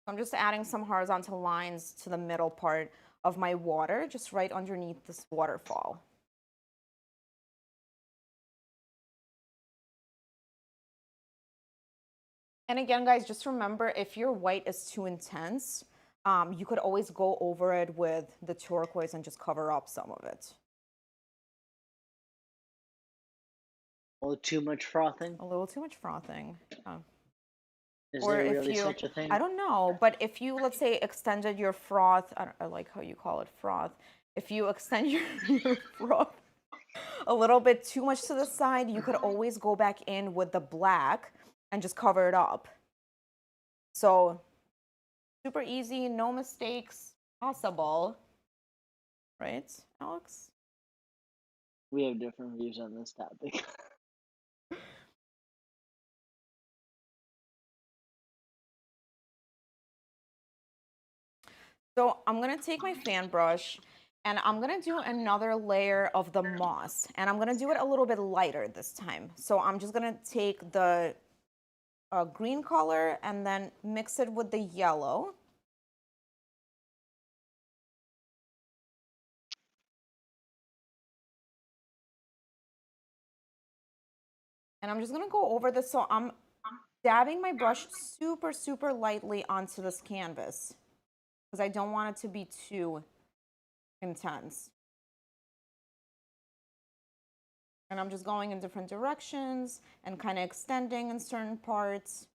I'm just adding some horizontal lines to the middle part of my water, just right underneath this waterfall. And again, guys, just remember, if your white is too intense, you could always go over it with the turquoise and just cover up some of it. A little too much frothing. A little too much frothing. Is Or there if really you, such a thing? I don't know, but if you, let's say, extended your froth, I like how you call it froth. If you extend your froth a little bit too much to the side, you could always go back in with the black and just cover it up. So super easy, no mistakes possible. Right, Alex? We have different views on this topic. So I'm gonna take my fan brush and I'm gonna do another layer of the moss, and I'm gonna do it a little bit lighter this time. So I'm just gonna take the green color and then mix it with the yellow. And I'm just gonna go over this, so I'm dabbing my brush super, super lightly onto this canvas because I don't want it to be too intense. And I'm just going in different directions and kind of extending in certain parts.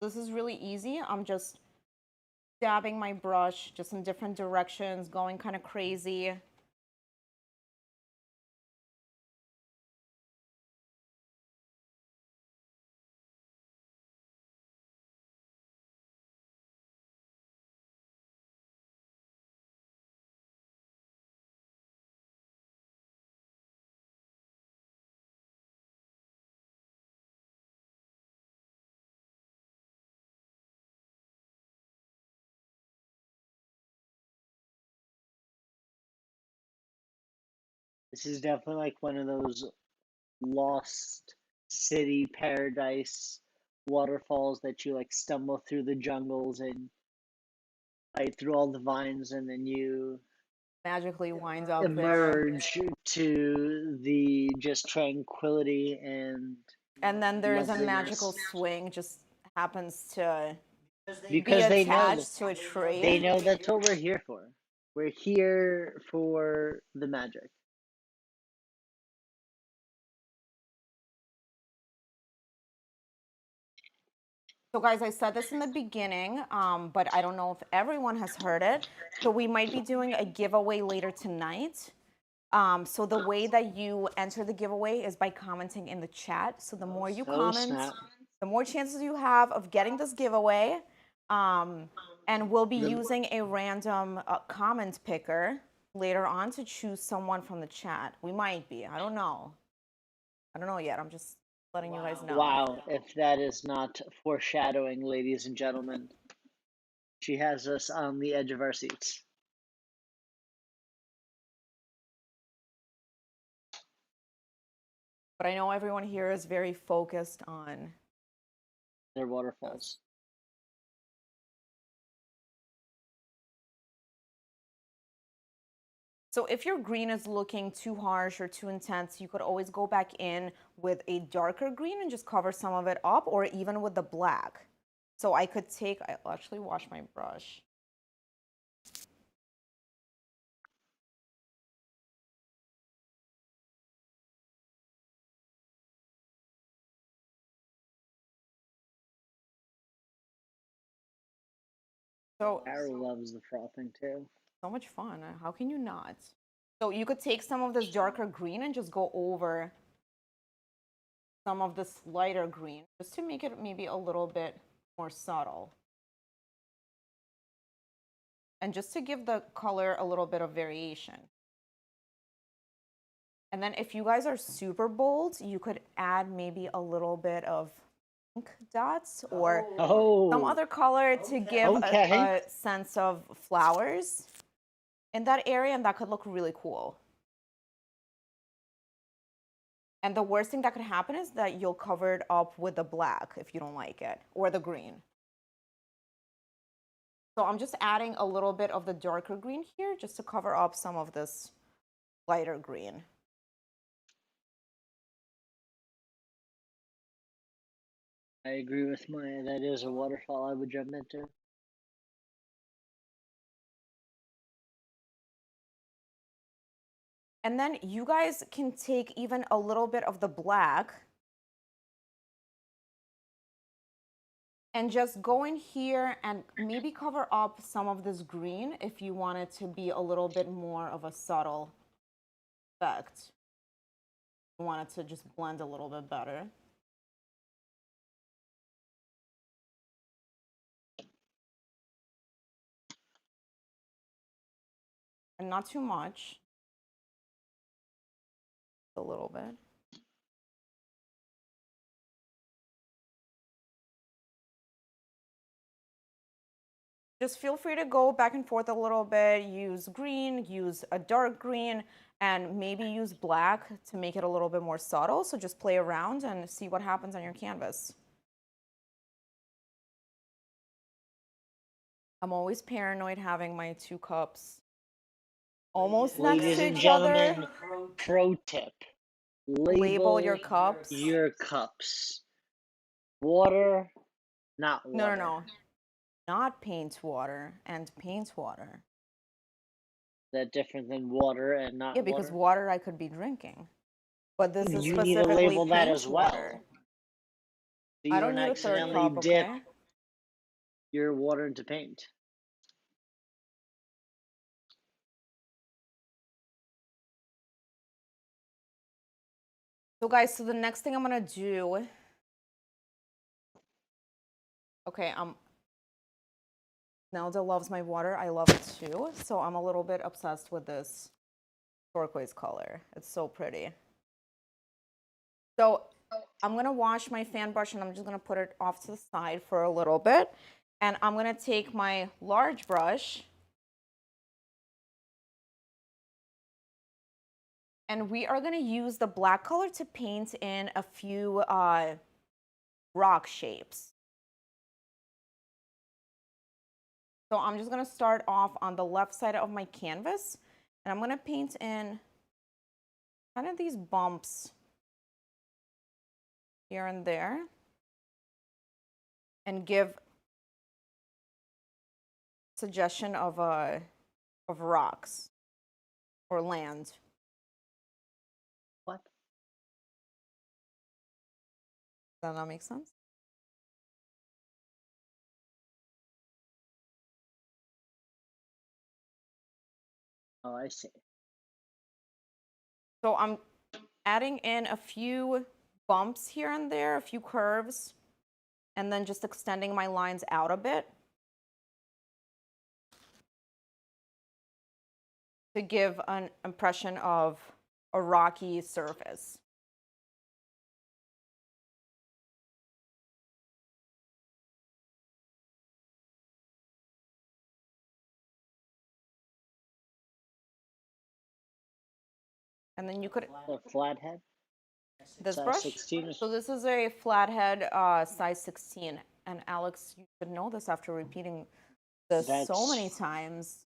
This is really easy. I'm just dabbing my brush just in different directions, going kind of crazy. This is definitely like one of those lost city paradise waterfalls that you like stumble through the jungles and right through all the vines, and then you Magically winds up there. emerge to the just tranquility and And then there's a magical loveliness. swing, just happens to be Because attached to a tree. they know that's what we're here for. We're here for the magic. So guys, I said this in the beginning, but I don't know if everyone has heard it. So we might be doing a giveaway later tonight. So the way that you enter the giveaway is by commenting in the chat. So the more you Oh comment, snap! the more chances you have of getting this giveaway. And we'll be using a random comment picker later on to choose someone from the chat. We might be. I don't know. I don't know yet. I'm just letting you guys know. Wow, if that is not foreshadowing, ladies and gentlemen. She has us on the edge of our seats. But I know everyone here is very focused on They're waterfalls. So if your green is looking too harsh or too intense, you could always go back in with a darker green and just cover some of it up, or even with the black. So I could take, I'll actually wash my brush. So, Arrow loves the frothing too. so much fun. How can you not? So you could take some of this darker green and just go over some of this lighter green, just to make it maybe a little bit more subtle. And just to give the color a little bit of variation. And then if you guys are super bold, you could add maybe a little bit of pink dots or some other color to give a sense of flowers in that area, and that could look really cool. And the worst thing that could happen is that you'll cover it up with the black if you don't like it, or the green. So I'm just adding a little bit of the darker green here just to cover up some of this lighter green. I agree with Maya. That is a waterfall I would jump into. And then you guys can take even a little bit of the black and just go in here and maybe cover up some of this green if you want it to be a little bit more of a subtle effect. You want it to just blend a little bit better. And not too much. A little bit. Just feel free to go back and forth a little bit, use green, use a dark green, and maybe use black to make it a little bit more subtle. So just play around and see what happens on your canvas. I'm always paranoid having my 2 cups almost next Ladies to and each other. gentlemen, pro tip. Label your Label cups. your cups. Water, not No, no, water. no. Not paint water and paint water. That different than water and not Yeah, because water? water I could be drinking. But this is You need to specifically label that paint as water. well. So I you don't don't need a third accidentally cup, dip okay? your water into paint. So guys, so the next thing I'm gonna do, okay, Nelda loves my water. I love it too. So I'm a little bit obsessed with this turquoise color. It's so pretty. So I'm gonna wash my fan brush and I'm just gonna put it off to the side for a little bit. And I'm gonna take my large brush and we are gonna use the black color to paint in a few rock shapes. So I'm just gonna start off on the left side of my canvas and I'm gonna paint in kind of these bumps here and there and give suggestion of rocks or land. What? Does that not make sense? Oh, I see. So I'm adding in a few bumps here and there, a few curves, and then just extending my lines out a bit to give an impression of a rocky surface. And then you could, A flathead? this Size brush? 16 So this is a flathead size 16. And Alex, you should know this after repeating this so many That's times.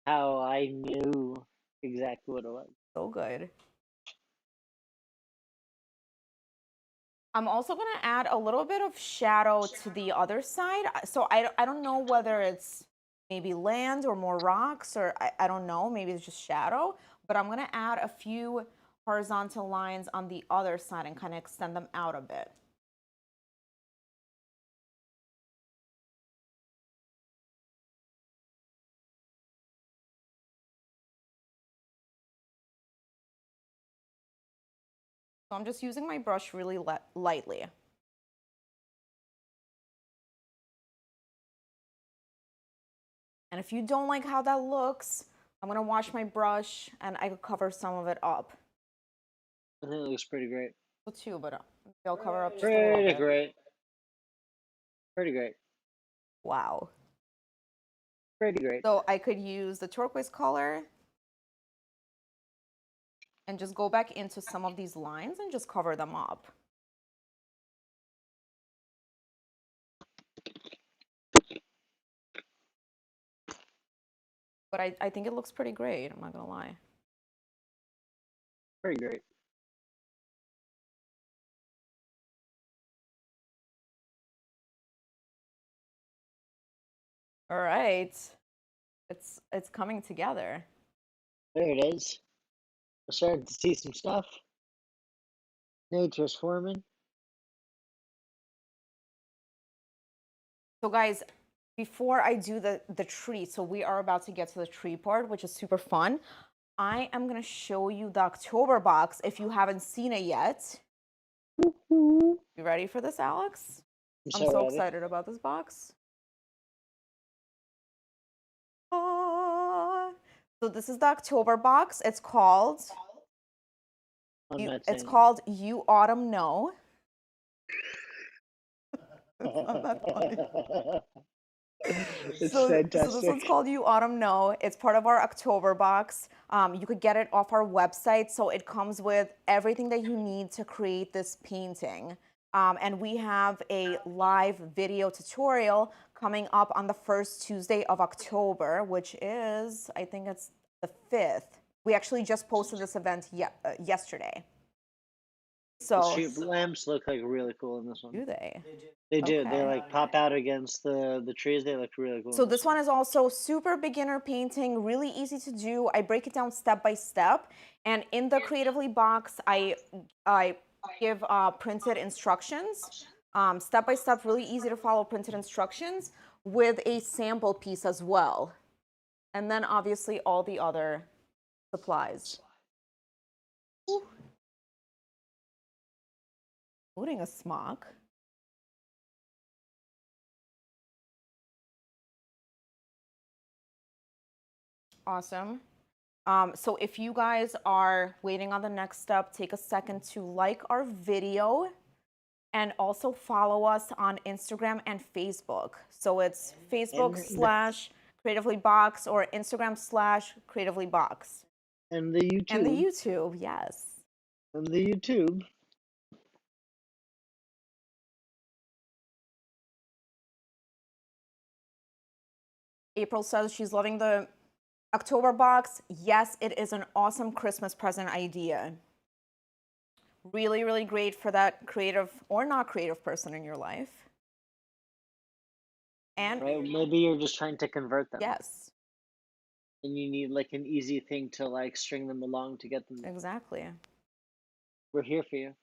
how I knew exactly what it was. So good. I'm also going to add a little bit of shadow to the other side. So I don't know whether it's maybe land or more rocks or I don't know, maybe it's just shadow, but I'm going to add a few horizontal lines on the other side and kind of extend them out a bit. So I'm just using my brush really lightly. And if you don't like how that looks, I'm going to wash my brush and I could cover some of it up. I think it looks pretty great. Too, but I'll cover up just a little Pretty bit. great. Pretty great. Wow. Pretty great. So I could use the turquoise color and just go back into some of these lines and just cover them up. But I think it looks pretty great, I'm not gonna lie. Pretty great. All right, it's coming together. There it is. We're starting to see some stuff. Nature's forming. So guys, before I do the tree, so we are about to get to the tree part, which is super fun. I am gonna show you the October box if you haven't seen it yet. You ready for this, Alex? I'm so ready. excited about this box. So this is the October box. It's called You Autumn Know. It's not that funny. It's So fantastic. this one's called You Autumn Know. It's part of our October box. You could get it off our website. So it comes with everything that you need to create this painting. And we have a live video tutorial coming up on the first Tuesday of October, which is, I think it's the 5th. We actually just posted this event yesterday. The So, street lamps look like really cool in this one. do they? They do. They Okay. like pop out against the trees. They look really cool. So in this one is also super beginner painting, really easy to do. I break it down step by step, and in the Creatively box, I give printed instructions, step by step, really easy to follow printed instructions with a sample piece as well, and then obviously all the other supplies. Ooh. Including a smock. Awesome. So if you guys are waiting on the next step, take a second to like our video and also follow us on Instagram and Facebook. So it's Facebook/ Creatively Box or Instagram/ Creatively Box. And the YouTube. And the YouTube, yes. And the YouTube. April says she's loving the October box. Yes, it is an awesome Christmas present idea. Really, really great for that creative or not creative person in your life. And right, maybe you're just trying to convert them. Yes. And you need like an easy thing to like string them along to get them. Exactly. We're here for you.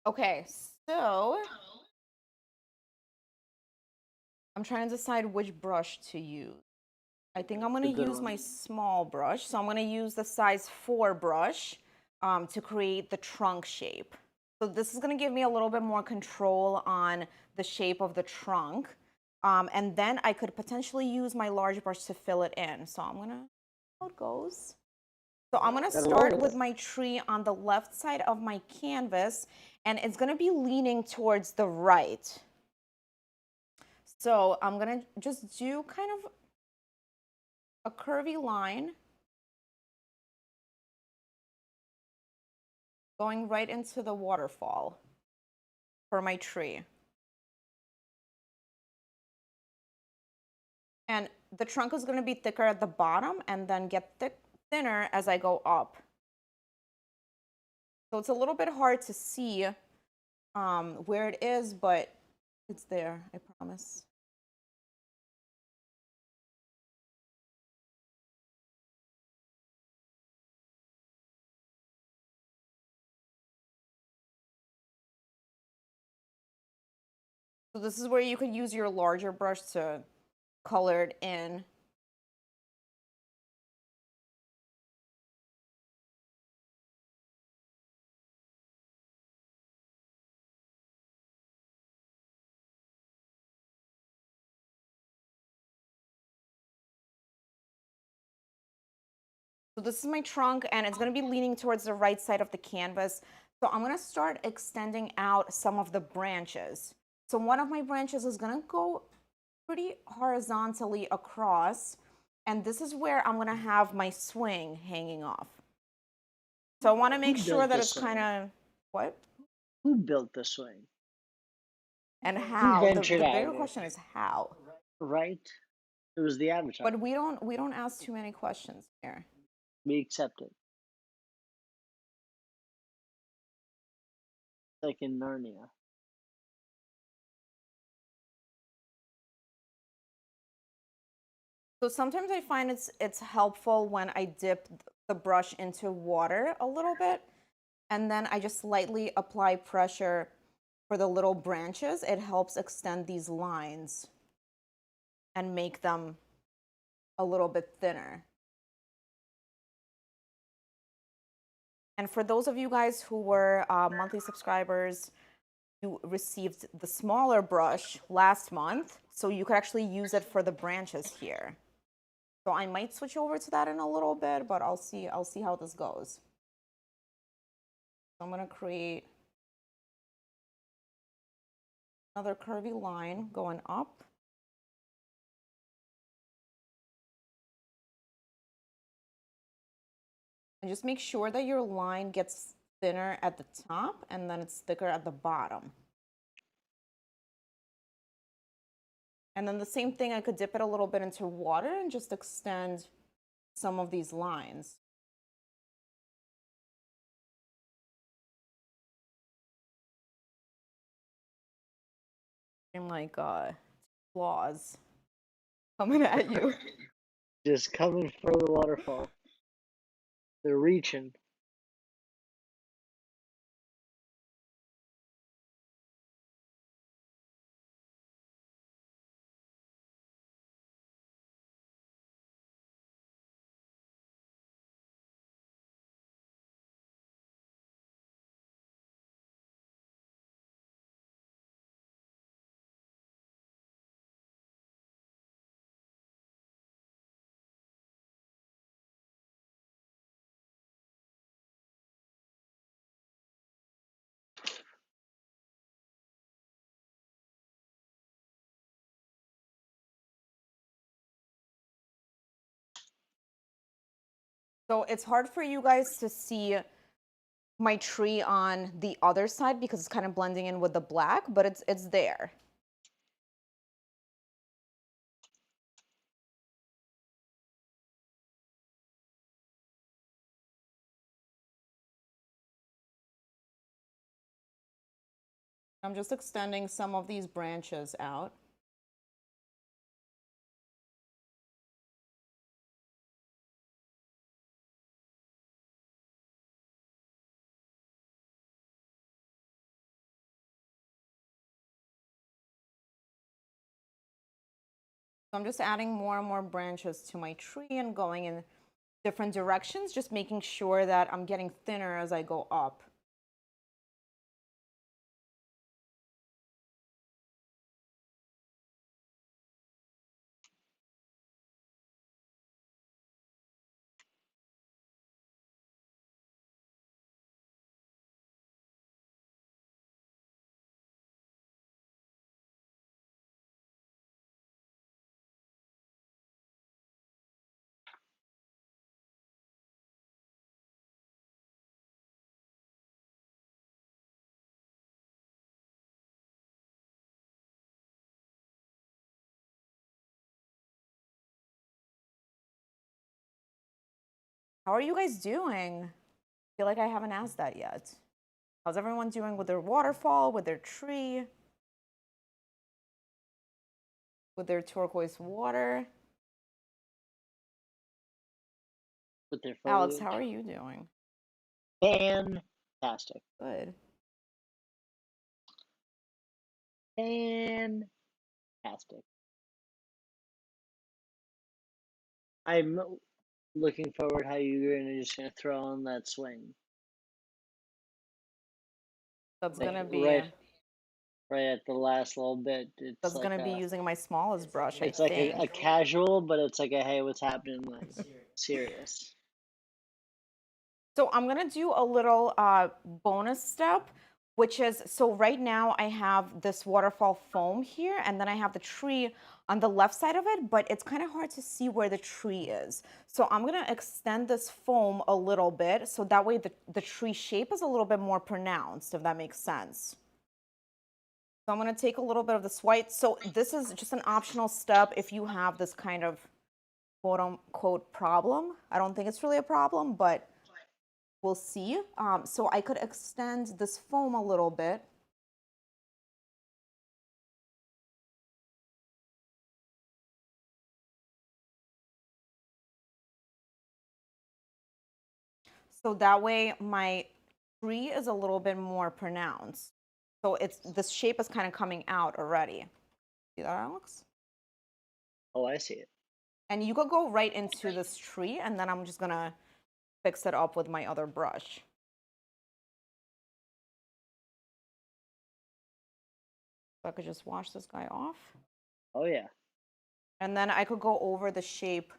Okay, so I'm trying to decide which brush to use. I think I'm going to use my small brush. So I'm going to use the size 4 brush to create the trunk shape. So this is going to give me a little bit more control on the shape of the trunk. And then I could potentially use my large brush to fill it in. So I'm going to see how it goes. So I'm going to start with my tree on the left side of my canvas, and it's going to be leaning towards the right. So I'm going to just do kind of a curvy line going right into the waterfall for my tree. And the trunk is going to be thicker at the bottom and then get thinner as I go up. So it's a little bit hard to see where it is, but it's there, I promise. So this is where you could use your larger brush to color it in. So this is my trunk, and it's going to be leaning towards the right side of the canvas. So I'm going to start extending out some of the branches. So one of my branches is going to go pretty horizontally across, and this is where I'm going to have my swing hanging off. So I want to make sure that it's kind of, what? Who built the swing? And how? The ventured bigger out? question is how. Right? It was the Avatar. But we don't ask too many questions here. We accept it. Like in Narnia. So sometimes I find it's helpful when I dip the brush into water a little bit, and then I just lightly apply pressure for the little branches. It helps extend these lines and make them a little bit thinner. And for those of you guys who were monthly subscribers, you received the smaller brush last month, so you could actually use it for the branches here. So I might switch over to that in a little bit, but I'll see how this goes. So I'm going to create another curvy line going up. And just make sure that your line gets thinner at the top and then it's thicker at the bottom. And then the same thing, I could dip it a little bit into water and just extend some of these lines. I'm like claws coming at you. Just coming for the waterfall. They're reaching. So it's hard for you guys to see my tree on the other side because it's kind of blending in with the black, but it's there. I'm just extending some of these branches out. So I'm just adding more and more branches to my tree and going in different directions, just making sure that I'm getting thinner as I go up. How are you guys doing? I feel like I haven't asked that yet. How's everyone doing with their waterfall, with their tree, with their turquoise water? With their Alex, foliage. how are you doing? Fantastic. Good. Fantastic. I'm looking forward how you're just gonna throw on that swing. That's Like gonna be right at the last little bit. It's that's like gonna be a using my smallest brush, I it's like think. a casual, but it's like a hey, what's happening? Like serious. So I'm gonna do a little bonus step, which is, so right now I have this waterfall foam here, and then I have the tree on the left side of it, but it's kind of hard to see where the tree is. So I'm gonna extend this foam a little bit, so that way the tree shape is a little bit more pronounced, if that makes sense. So I'm gonna take a little bit of this white. So this is just an optional step if you have this kind of quote unquote problem. I don't think it's really a problem, but we'll see. So I could extend this foam a little bit. So that way my tree is a little bit more pronounced. So it's this shape is kind of coming out already. See that, Alex? Oh, I see it. And you could go right into this tree, and then I'm just gonna fix it up with my other brush. So I could just wash this guy off. Oh yeah. And then I could go over the shape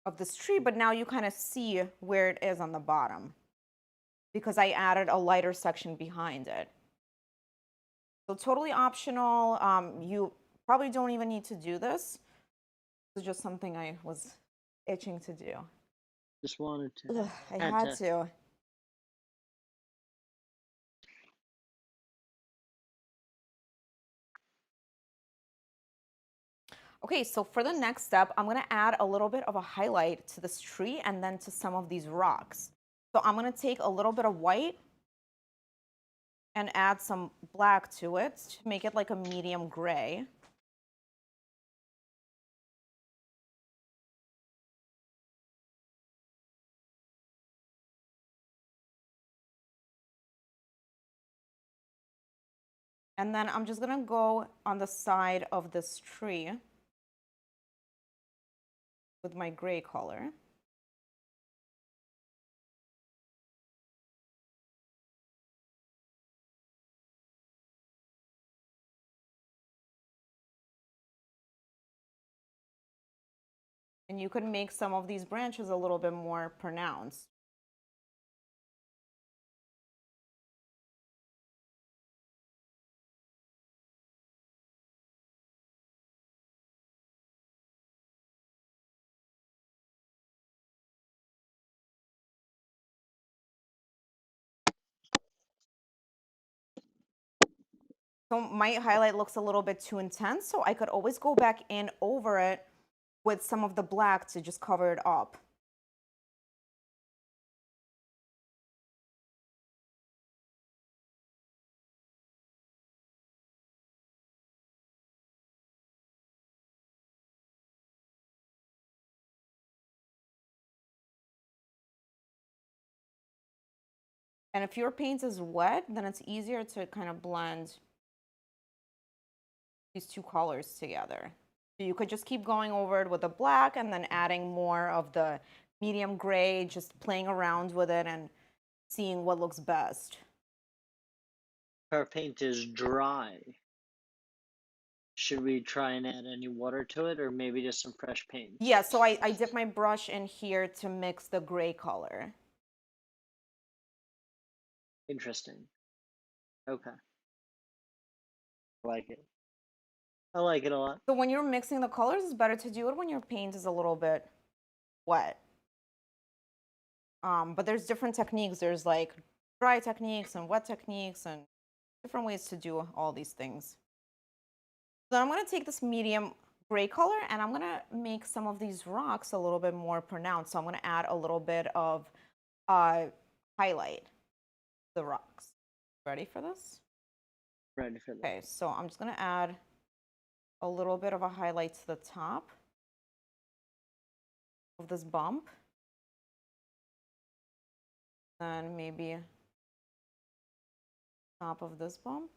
of this tree, but now you kind of see where it is on the bottom because I added a lighter section behind it. So totally optional. You probably don't even need to do this. It's just something I was itching to do. Just wanted to. Ugh, I had to. Okay, so for the next step, I'm gonna add a little bit of a highlight to this tree and then to some of these rocks. So I'm gonna take a little bit of white and add some black to it to make it like a medium gray. And then I'm just gonna go on the side of this tree with my gray color. And you could make some of these branches a little bit more pronounced. So my highlight looks a little bit too intense, so I could always go back in over it with some of the black to just cover it up. And if your paint is wet, then it's easier to kind of blend these two colors together. So you could just keep going over it with the black and then adding more of the medium gray, just playing around with it and seeing what looks best. Our paint is dry. Should we try and add any water to it, or maybe just some fresh paint? Yeah, so I dip my brush in here to mix the gray color. Interesting. Okay. I like it. I like it a lot. So when you're mixing the colors, it's better to do it when your paint is a little bit wet. But there's different techniques. There's like dry techniques and wet techniques and different ways to do all these things. So I'm going to take this medium gray color and I'm going to make some of these rocks a little bit more pronounced. So I'm going to add a little bit of highlight to the rocks. Ready for this? Ready for this. Okay, so I'm just going to add a little bit of a highlight to the top of this bump. Then maybe top of this bump.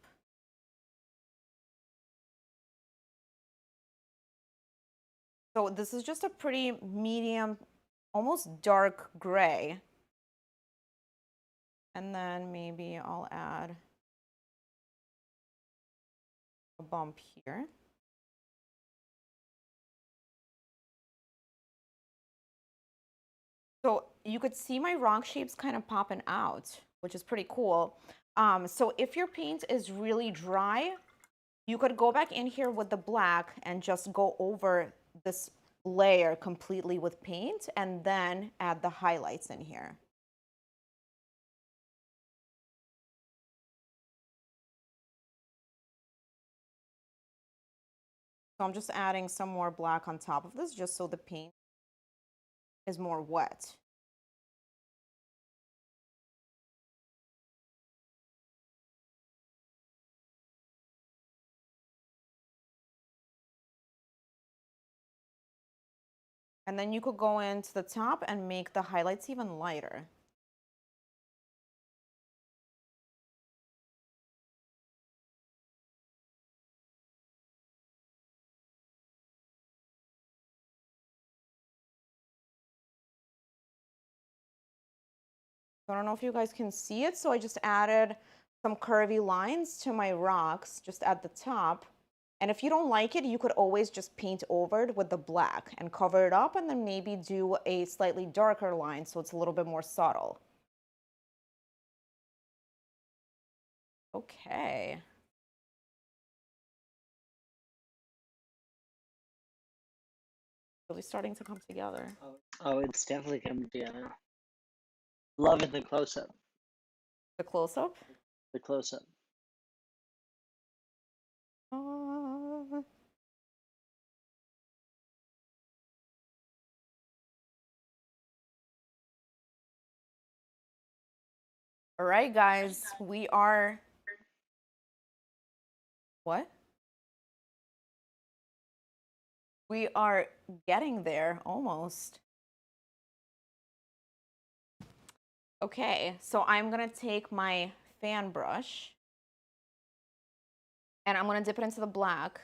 So this is just a pretty medium, almost dark gray. And then maybe I'll add a bump here. So you could see my rock shapes kind of popping out, which is pretty cool. So if your paint is really dry, you could go back in here with the black and just go over this layer completely with paint and then add the highlights in here. So I'm just adding some more black on top of this just so the paint is more wet. And then you could go into the top and make the highlights even lighter. So I don't know if you guys can see it, so I just added some curvy lines to my rocks just at the top. And if you don't like it, you could always just paint over it with the black and cover it up and then maybe do a slightly darker line so it's a little bit more subtle. Okay. Really starting to come together. Oh, it's definitely coming together. Loving the close-up. The close-up. The close-up. All right, guys, we are, what? We are getting there almost. Okay, so I'm gonna take my fan brush and I'm gonna dip it into the black.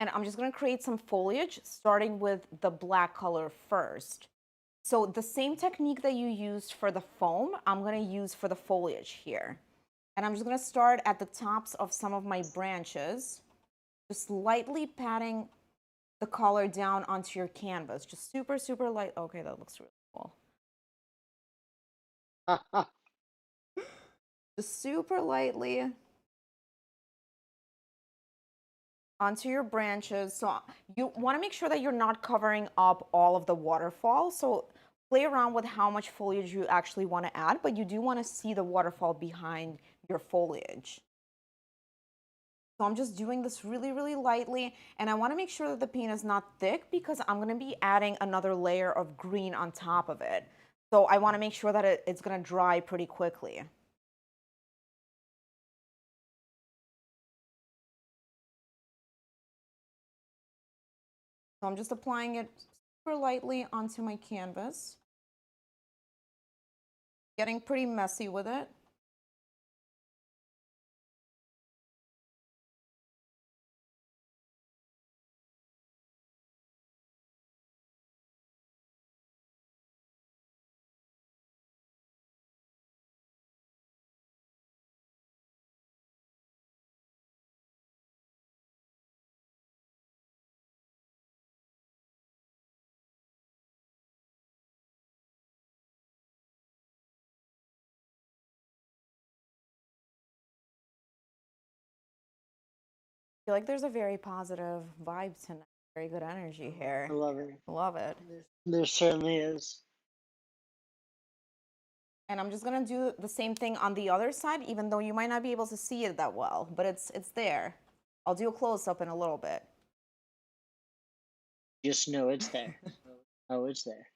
And I'm just gonna create some foliage, starting with the black color first. So the same technique that you used for the foam, I'm gonna use for the foliage here. And I'm just gonna start at the tops of some of my branches, just lightly patting the color down onto your canvas. Just super, super light. Okay, that looks really cool. Just super lightly onto your branches. So you wanna make sure that you're not covering up all of the waterfall. So play around with how much foliage you actually wanna add, but you do wanna see the waterfall behind your foliage. So I'm just doing this really, really lightly, and I wanna make sure that the paint is not thick because I'm gonna be adding another layer of green on top of it. So I wanna make sure that it's gonna dry pretty quickly. So I'm just applying it super lightly onto my canvas, getting pretty messy with it. I feel like there's a very positive vibe tonight, very good energy here. I love it. Love it. There certainly is. And I'm just gonna do the same thing on the other side, even though you might not be able to see it that well, but it's there. I'll do a close up in a little bit. Just know it's there. Oh, it's there.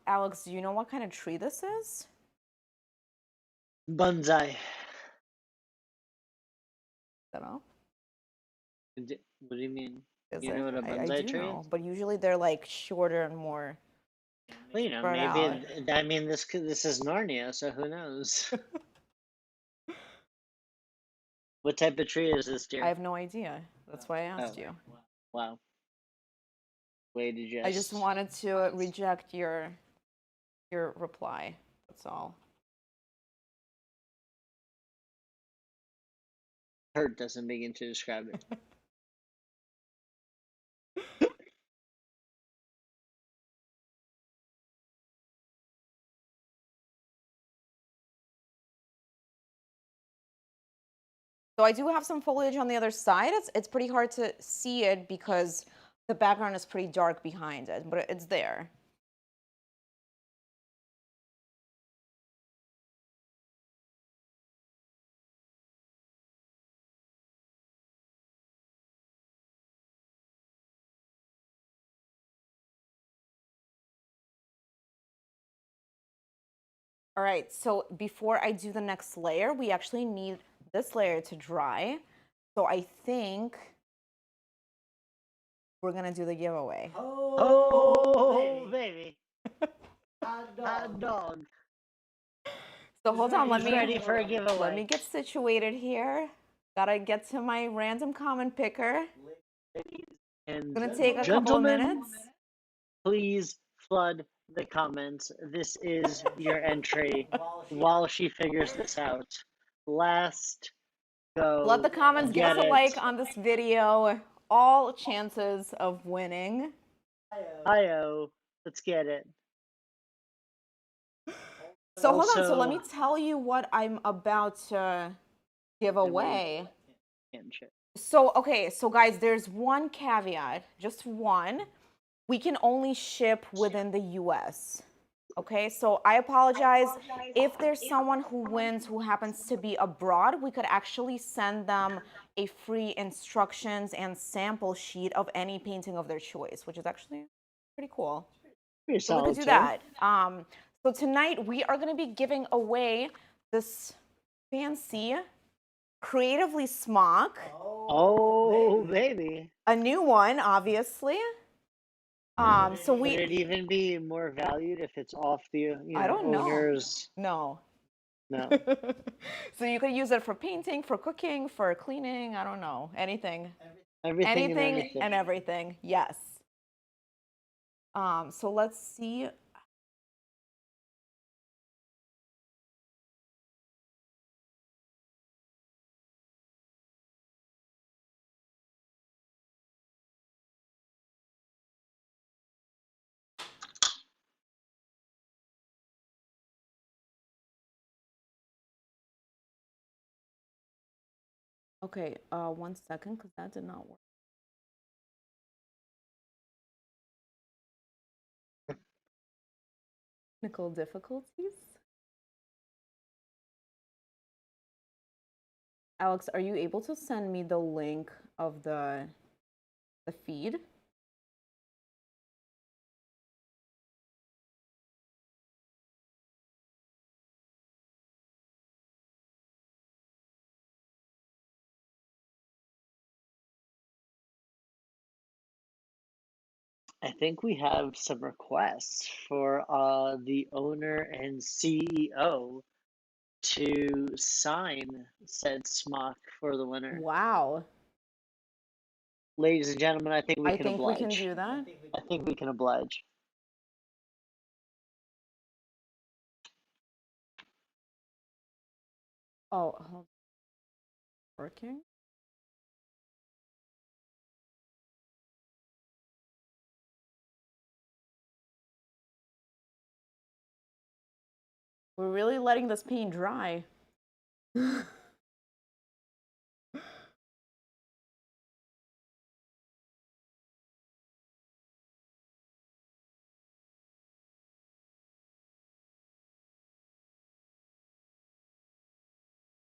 Alex, do you know what kind of tree this is? Bonsai. Don't What do you mean? Is You it? know what a I bonsai do tree know, is? but usually they're like shorter and more Well, you know, spread maybe out. I mean this is Narnia, so who knows? What type of tree is this, I dear? have no idea. That's why I asked Oh, you. wow. Way to I just just. wanted to reject your reply. That's all. Hurt doesn't begin to describe it. So I do have some foliage on the other side. It's pretty hard to see it because the background is pretty dark behind it, but it's there. All right, so before I do the next layer, we actually need this layer to dry. So I think we're gonna do the giveaway. Oh, baby. Hot dog. So hold on, He's ready for a giveaway. let me get situated here. Gotta get to my random comment picker. And Gonna take a couple of gentlemen, minutes. please flood the comments. This is your entry while she figures this out. Last go. Flood the comments, give us a Get like it. on this video. All chances of winning. Hi-oh. Let's get it. So hold on, so let Also- me tell you what I'm about to give away. So, okay, so guys, there's one caveat, just one. We can only ship within the US. Okay, so I apologize. If there's someone who wins who happens to be abroad, we could actually send them a free instructions and sample sheet of any painting of their choice, which is actually pretty cool. Pretty So we could solid do too. that. So tonight we are going to be giving away this fancy Creatively Smock, Oh, baby. a new one, obviously. So Would we, it even be more valued if it's off the, I don't know. owner's? No. No. So you could use it for painting, for cooking, for cleaning, I don't know, anything. Everything and Anything anything. and everything, yes. So let's see. Okay, 1 second, because that did not work. Technical difficulties. Alex, are you able to send me the link of the feed? I think we have some requests for the owner and CEO to sign said smock for the winner. Wow. Ladies and gentlemen, I think we I can think we can oblige. do that. I think we can oblige. Oh, hold- working? We're really letting this paint dry.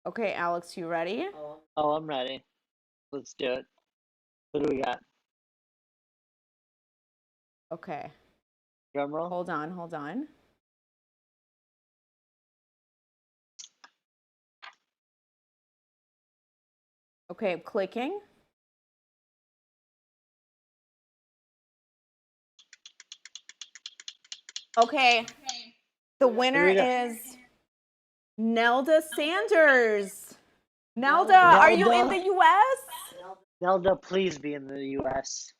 Okay, Alex, you ready? Oh, I'm ready. Let's do it. What do we got? Okay, Drum roll? hold on, hold on. Okay, clicking. Okay, the winner Here we go. is Nelda Sanders. Nelda, are you in the US? Nelda, please be in the US.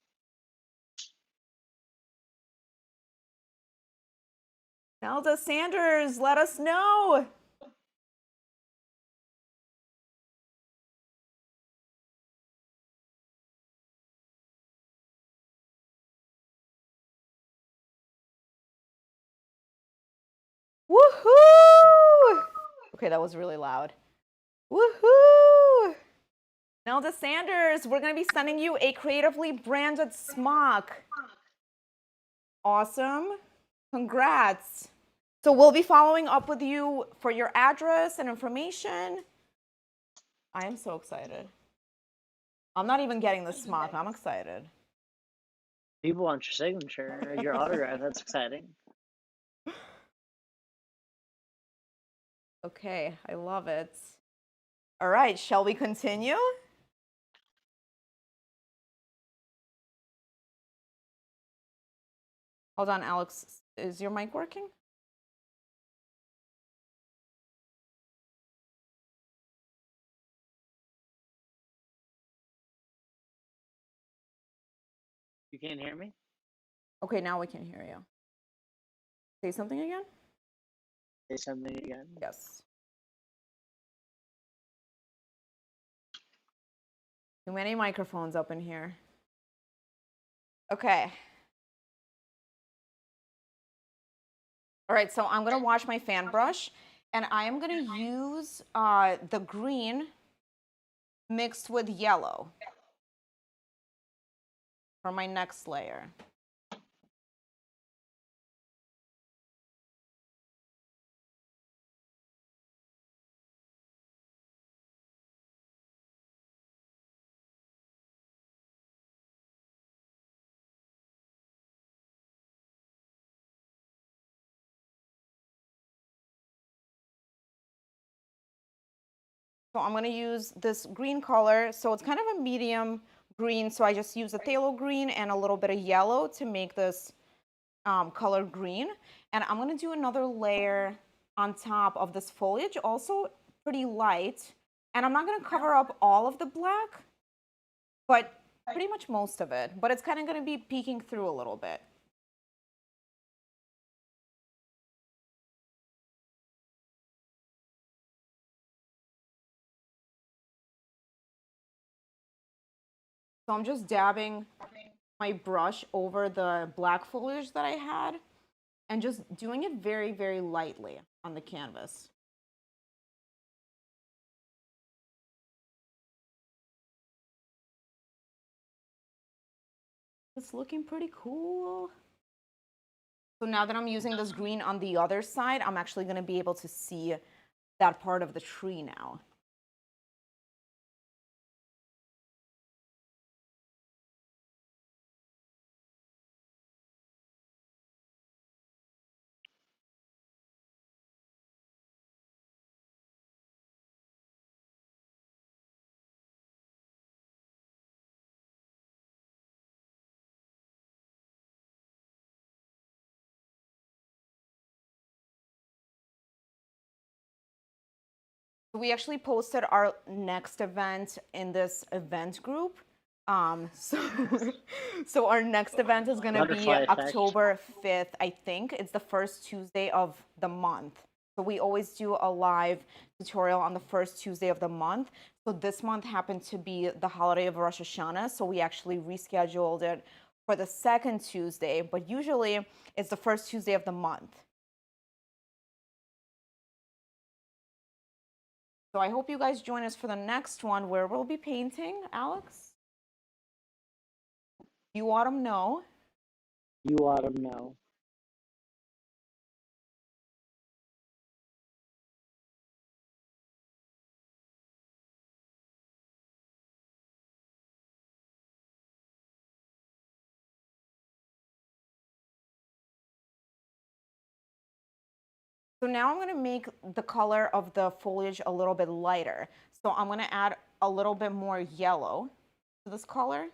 Nelda Sanders, let us know. Woohoo! Okay, that was really loud. Woohoo! Nelda Sanders, we're going to be sending you a creatively branded smock. Awesome. Congrats. So we'll be following up with you for your address and information. I am so excited. I'm not even getting the smock. I'm excited. People want your signature, your autograph. That's exciting. Okay, I love it. All right, shall we continue? Hold on, Alex. Is your mic working? You can't hear me? Okay, now we can hear you. Say something again? Say something again. Yes. Too many microphones up in here. Okay. All right, so I'm gonna wash my fan brush and I am gonna use the green mixed with yellow for my next layer. So I'm going to use this green color. So it's kind of a medium green. So I just use a phthalo green and a little bit of yellow to make this color green. And I'm going to do another layer on top of this foliage, also pretty light. And I'm not going to cover up all of the black, but pretty much most of it. But it's kind of going to be peeking through a little bit. So I'm just dabbing my brush over the black foliage that I had and just doing it very, very lightly on the canvas. It's looking pretty cool. So now that I'm using this green on the other side, I'm actually going to be able to see that part of the tree now. We actually posted our next event in this event group. So, so our next event is going to be Butterfly effect. October 5th, I think. It's the first Tuesday of the month. So we always do a live tutorial on the first Tuesday of the month. So this month happened to be the holiday of Rosh Hashanah. So we actually rescheduled it for the second Tuesday, but usually it's the first Tuesday of the month. So I hope you guys join us for the next one where we'll be painting, Alex. You autumn know. You autumn know. So now I'm going to make the color of the foliage a little bit lighter. So I'm going to add a little bit more yellow to this color.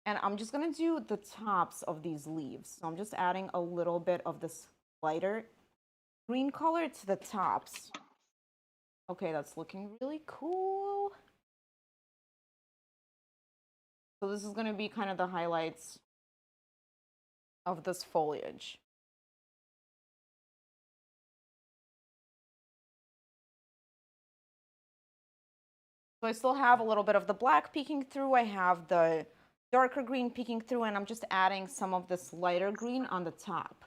And I'm just going to do the tops of these leaves. So I'm just adding a little bit of this lighter green color to the tops. Okay, that's looking really cool. So this is going to be kind of the highlights of this foliage. So I still have a little bit of the black peeking through. I have the darker green peeking through, and I'm just adding some of this lighter green on the top.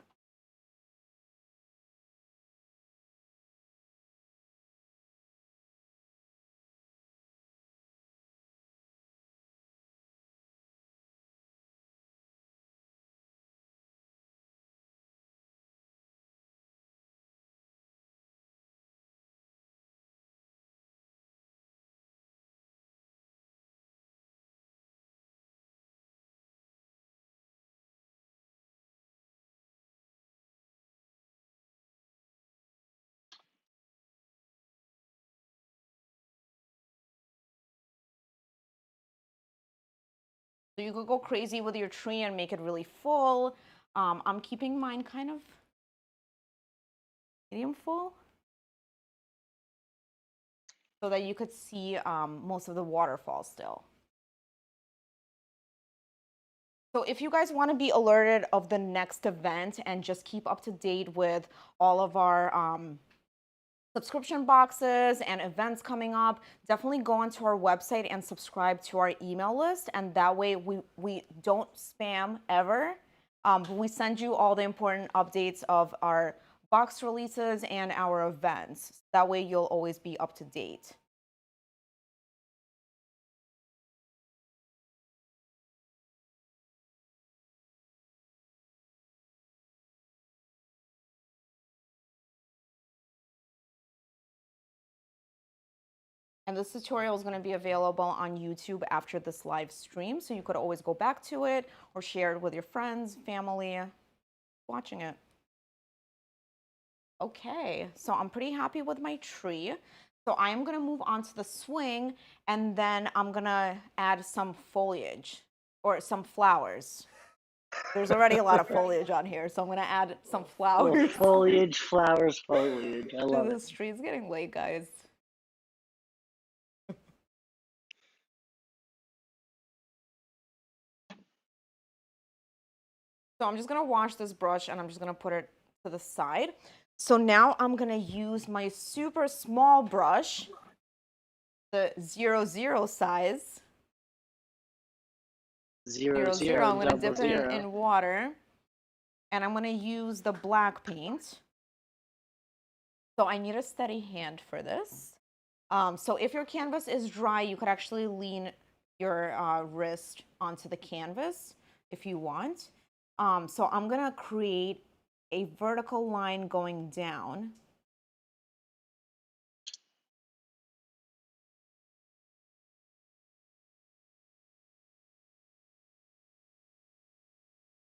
So you could go crazy with your tree and make it really full. I'm keeping mine kind of medium full so that you could see most of the waterfall still. So if you guys want to be alerted of the next event and just keep up to date with all of our subscription boxes and events coming up, definitely go onto our website and subscribe to our email list. And that way we don't spam ever. We send you all the important updates of our box releases and our events. That way you'll always be up to date. And this tutorial is going to be available on YouTube after this live stream, so you could always go back to it or share it with your friends, family watching it. Okay, so I'm pretty happy with my tree. So I am going to move on to the swing, and then I'm going to add some foliage or some flowers. There's already a lot of foliage on here, so I'm going to add some Well, flowers. foliage, flowers, foliage. I love it. This tree's getting late, guys. So I'm just going to wash this brush and I'm just going to put it to the side. So now I'm going to use my super small brush, the 00 size. 0, 0, I'm going to double dip it 0. in water and I'm going to use the black paint. So I need a steady hand for this. So if your canvas is dry, you could actually lean your wrist onto the canvas if you want. So I'm going to create a vertical line going down.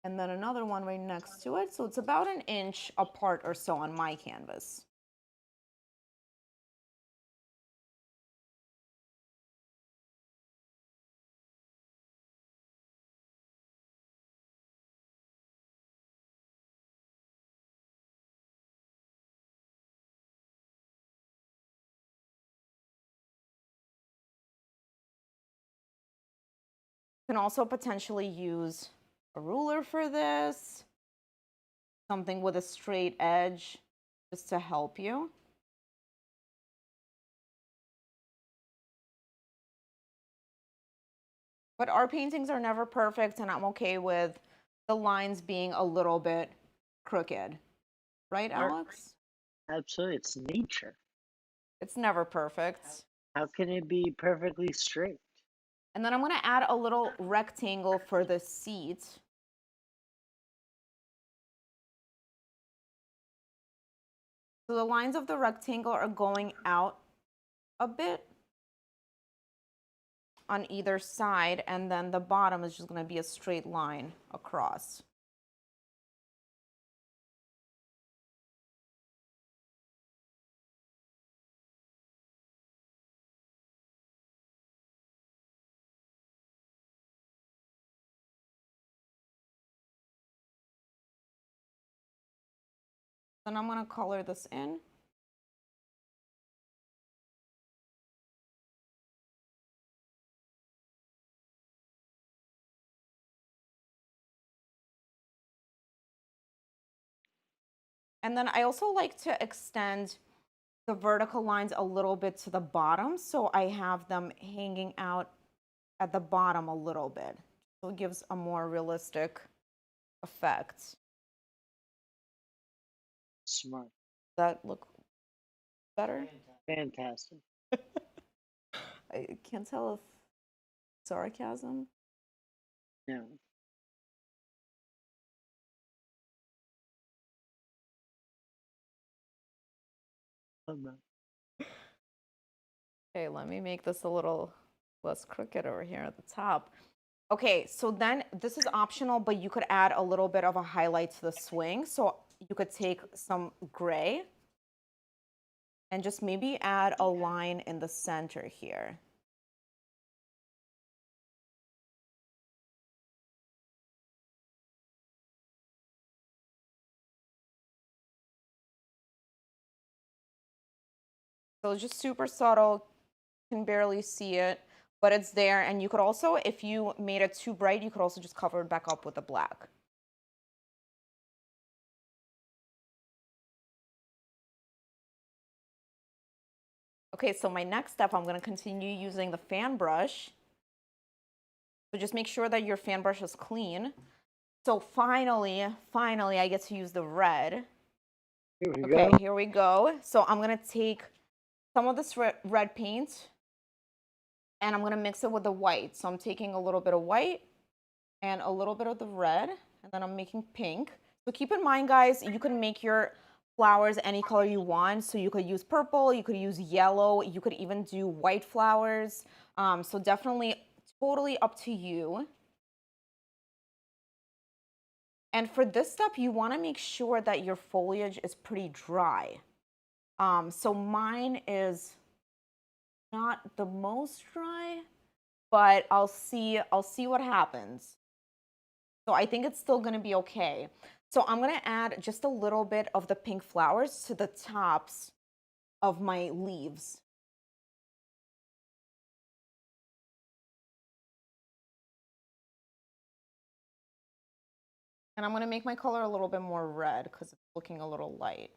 And then another one right next to it. So it's about an inch apart or so on my canvas. You can also potentially use a ruler for this, something with a straight edge just to help you. But our paintings are never perfect, and I'm okay with the lines being a little bit crooked. Right, Alex? Absolutely. It's nature. It's never perfect. How can it be perfectly straight? And then I'm going to add a little rectangle for the seat. So the lines of the rectangle are going out a bit on either side, and then the bottom is just going to be a straight line across. Then I'm going to color this in. And then I also like to extend the vertical lines a little bit to the bottom, so I have them hanging out at the bottom a little bit. So it gives a more realistic effect. Smart. Does that look better? Fantastic. I can't tell if sarcasm. No. Oh, no. Okay, let me make this a little less crooked over here at the top. Okay, so then this is optional, but you could add a little bit of a highlight to the swing. So you could take some gray and just maybe add a line in the center here. So it's just super subtle, you can barely see it, but it's there. And you could also, if you made it too bright, you could also just cover it back up with the black. Okay, so my next step, I'm going to continue using the fan brush. So just make sure that your fan brush is clean. So finally, I get to use the red. Here we Okay, go. here we go. So I'm going to take some of this red paint and I'm going to mix it with the white. So I'm taking a little bit of white and a little bit of the red, and then I'm making pink. So keep in mind, guys, you can make your flowers any color you want. So you could use purple, you could use yellow, you could even do white flowers. So definitely totally up to you. And for this step, you want to make sure that your foliage is pretty dry. So mine is not the most dry, but I'll see what happens. So I think it's still going to be okay. So I'm going to add just a little bit of the pink flowers to the tops of my leaves. And I'm going to make my color a little bit more red because it's looking a little light.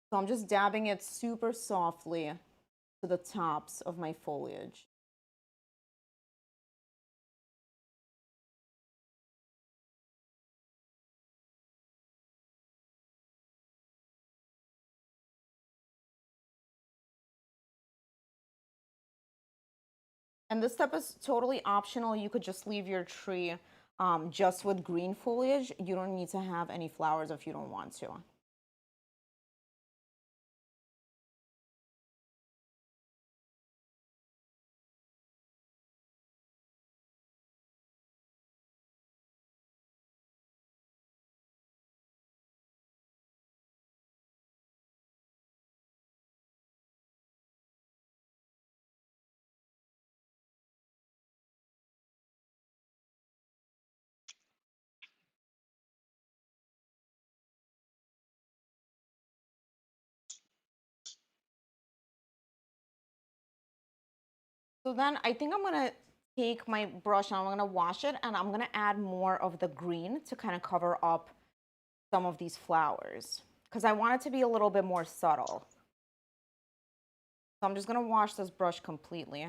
So I'm just dabbing it super softly to the tops of my foliage. And this step is totally optional. You could just leave your tree just with green foliage. You don't need to have any flowers if you don't want to. So then I think I'm going to take my brush and I'm going to wash it and I'm going to add more of the green to kind of cover up some of these flowers because I want it to be a little bit more subtle. So I'm just going to wash this brush completely.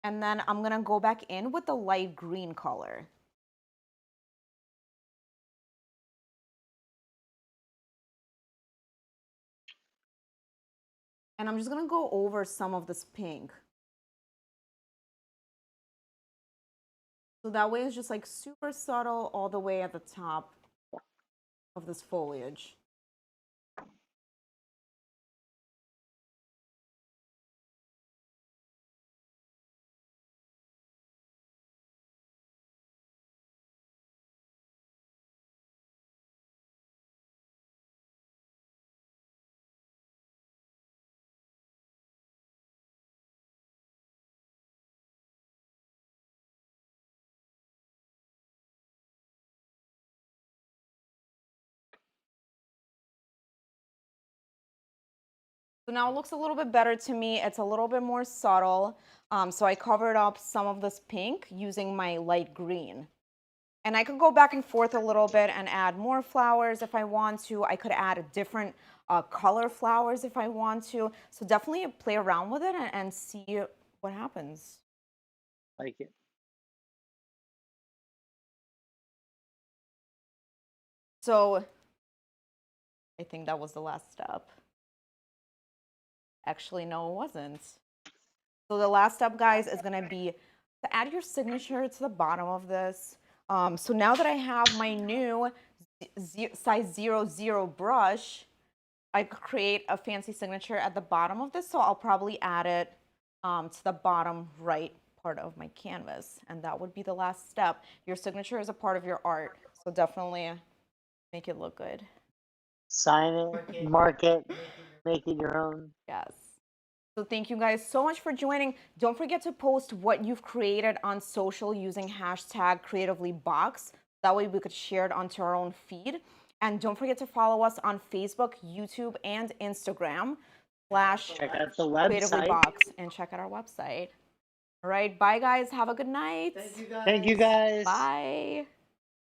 And then I'm going to go back in with the light green color. And I'm just going to go over some of this pink. So that way it's just like super subtle all the way at the top of this foliage. So now it looks a little bit better to me. It's a little bit more subtle. So I covered up some of this pink using my light green. And I could go back and forth a little bit and add more flowers if I want to. I could add different color flowers if I want to. So definitely play around with it and see what happens. Like it. So I think that was the last step. Actually, no, it wasn't. So the last step, guys, is going to be to add your signature to the bottom of this. So now that I have my new size 00 brush, I could create a fancy signature at the bottom of this. So I'll probably add it to the bottom right part of my canvas. And that would be the last step. Your signature is a part of your art. So definitely make it look good. Sign it, mark it, make it your own. Yes. So thank you guys so much for joining. Don't forget to post what you've created on social using hashtag creativelybox. That way we could share it onto our own feed. And don't forget to follow us on Facebook, YouTube, and Instagram / Check out the website. creativelybox and check out our website. All right, bye guys. Have a good night. Thank you guys. Bye.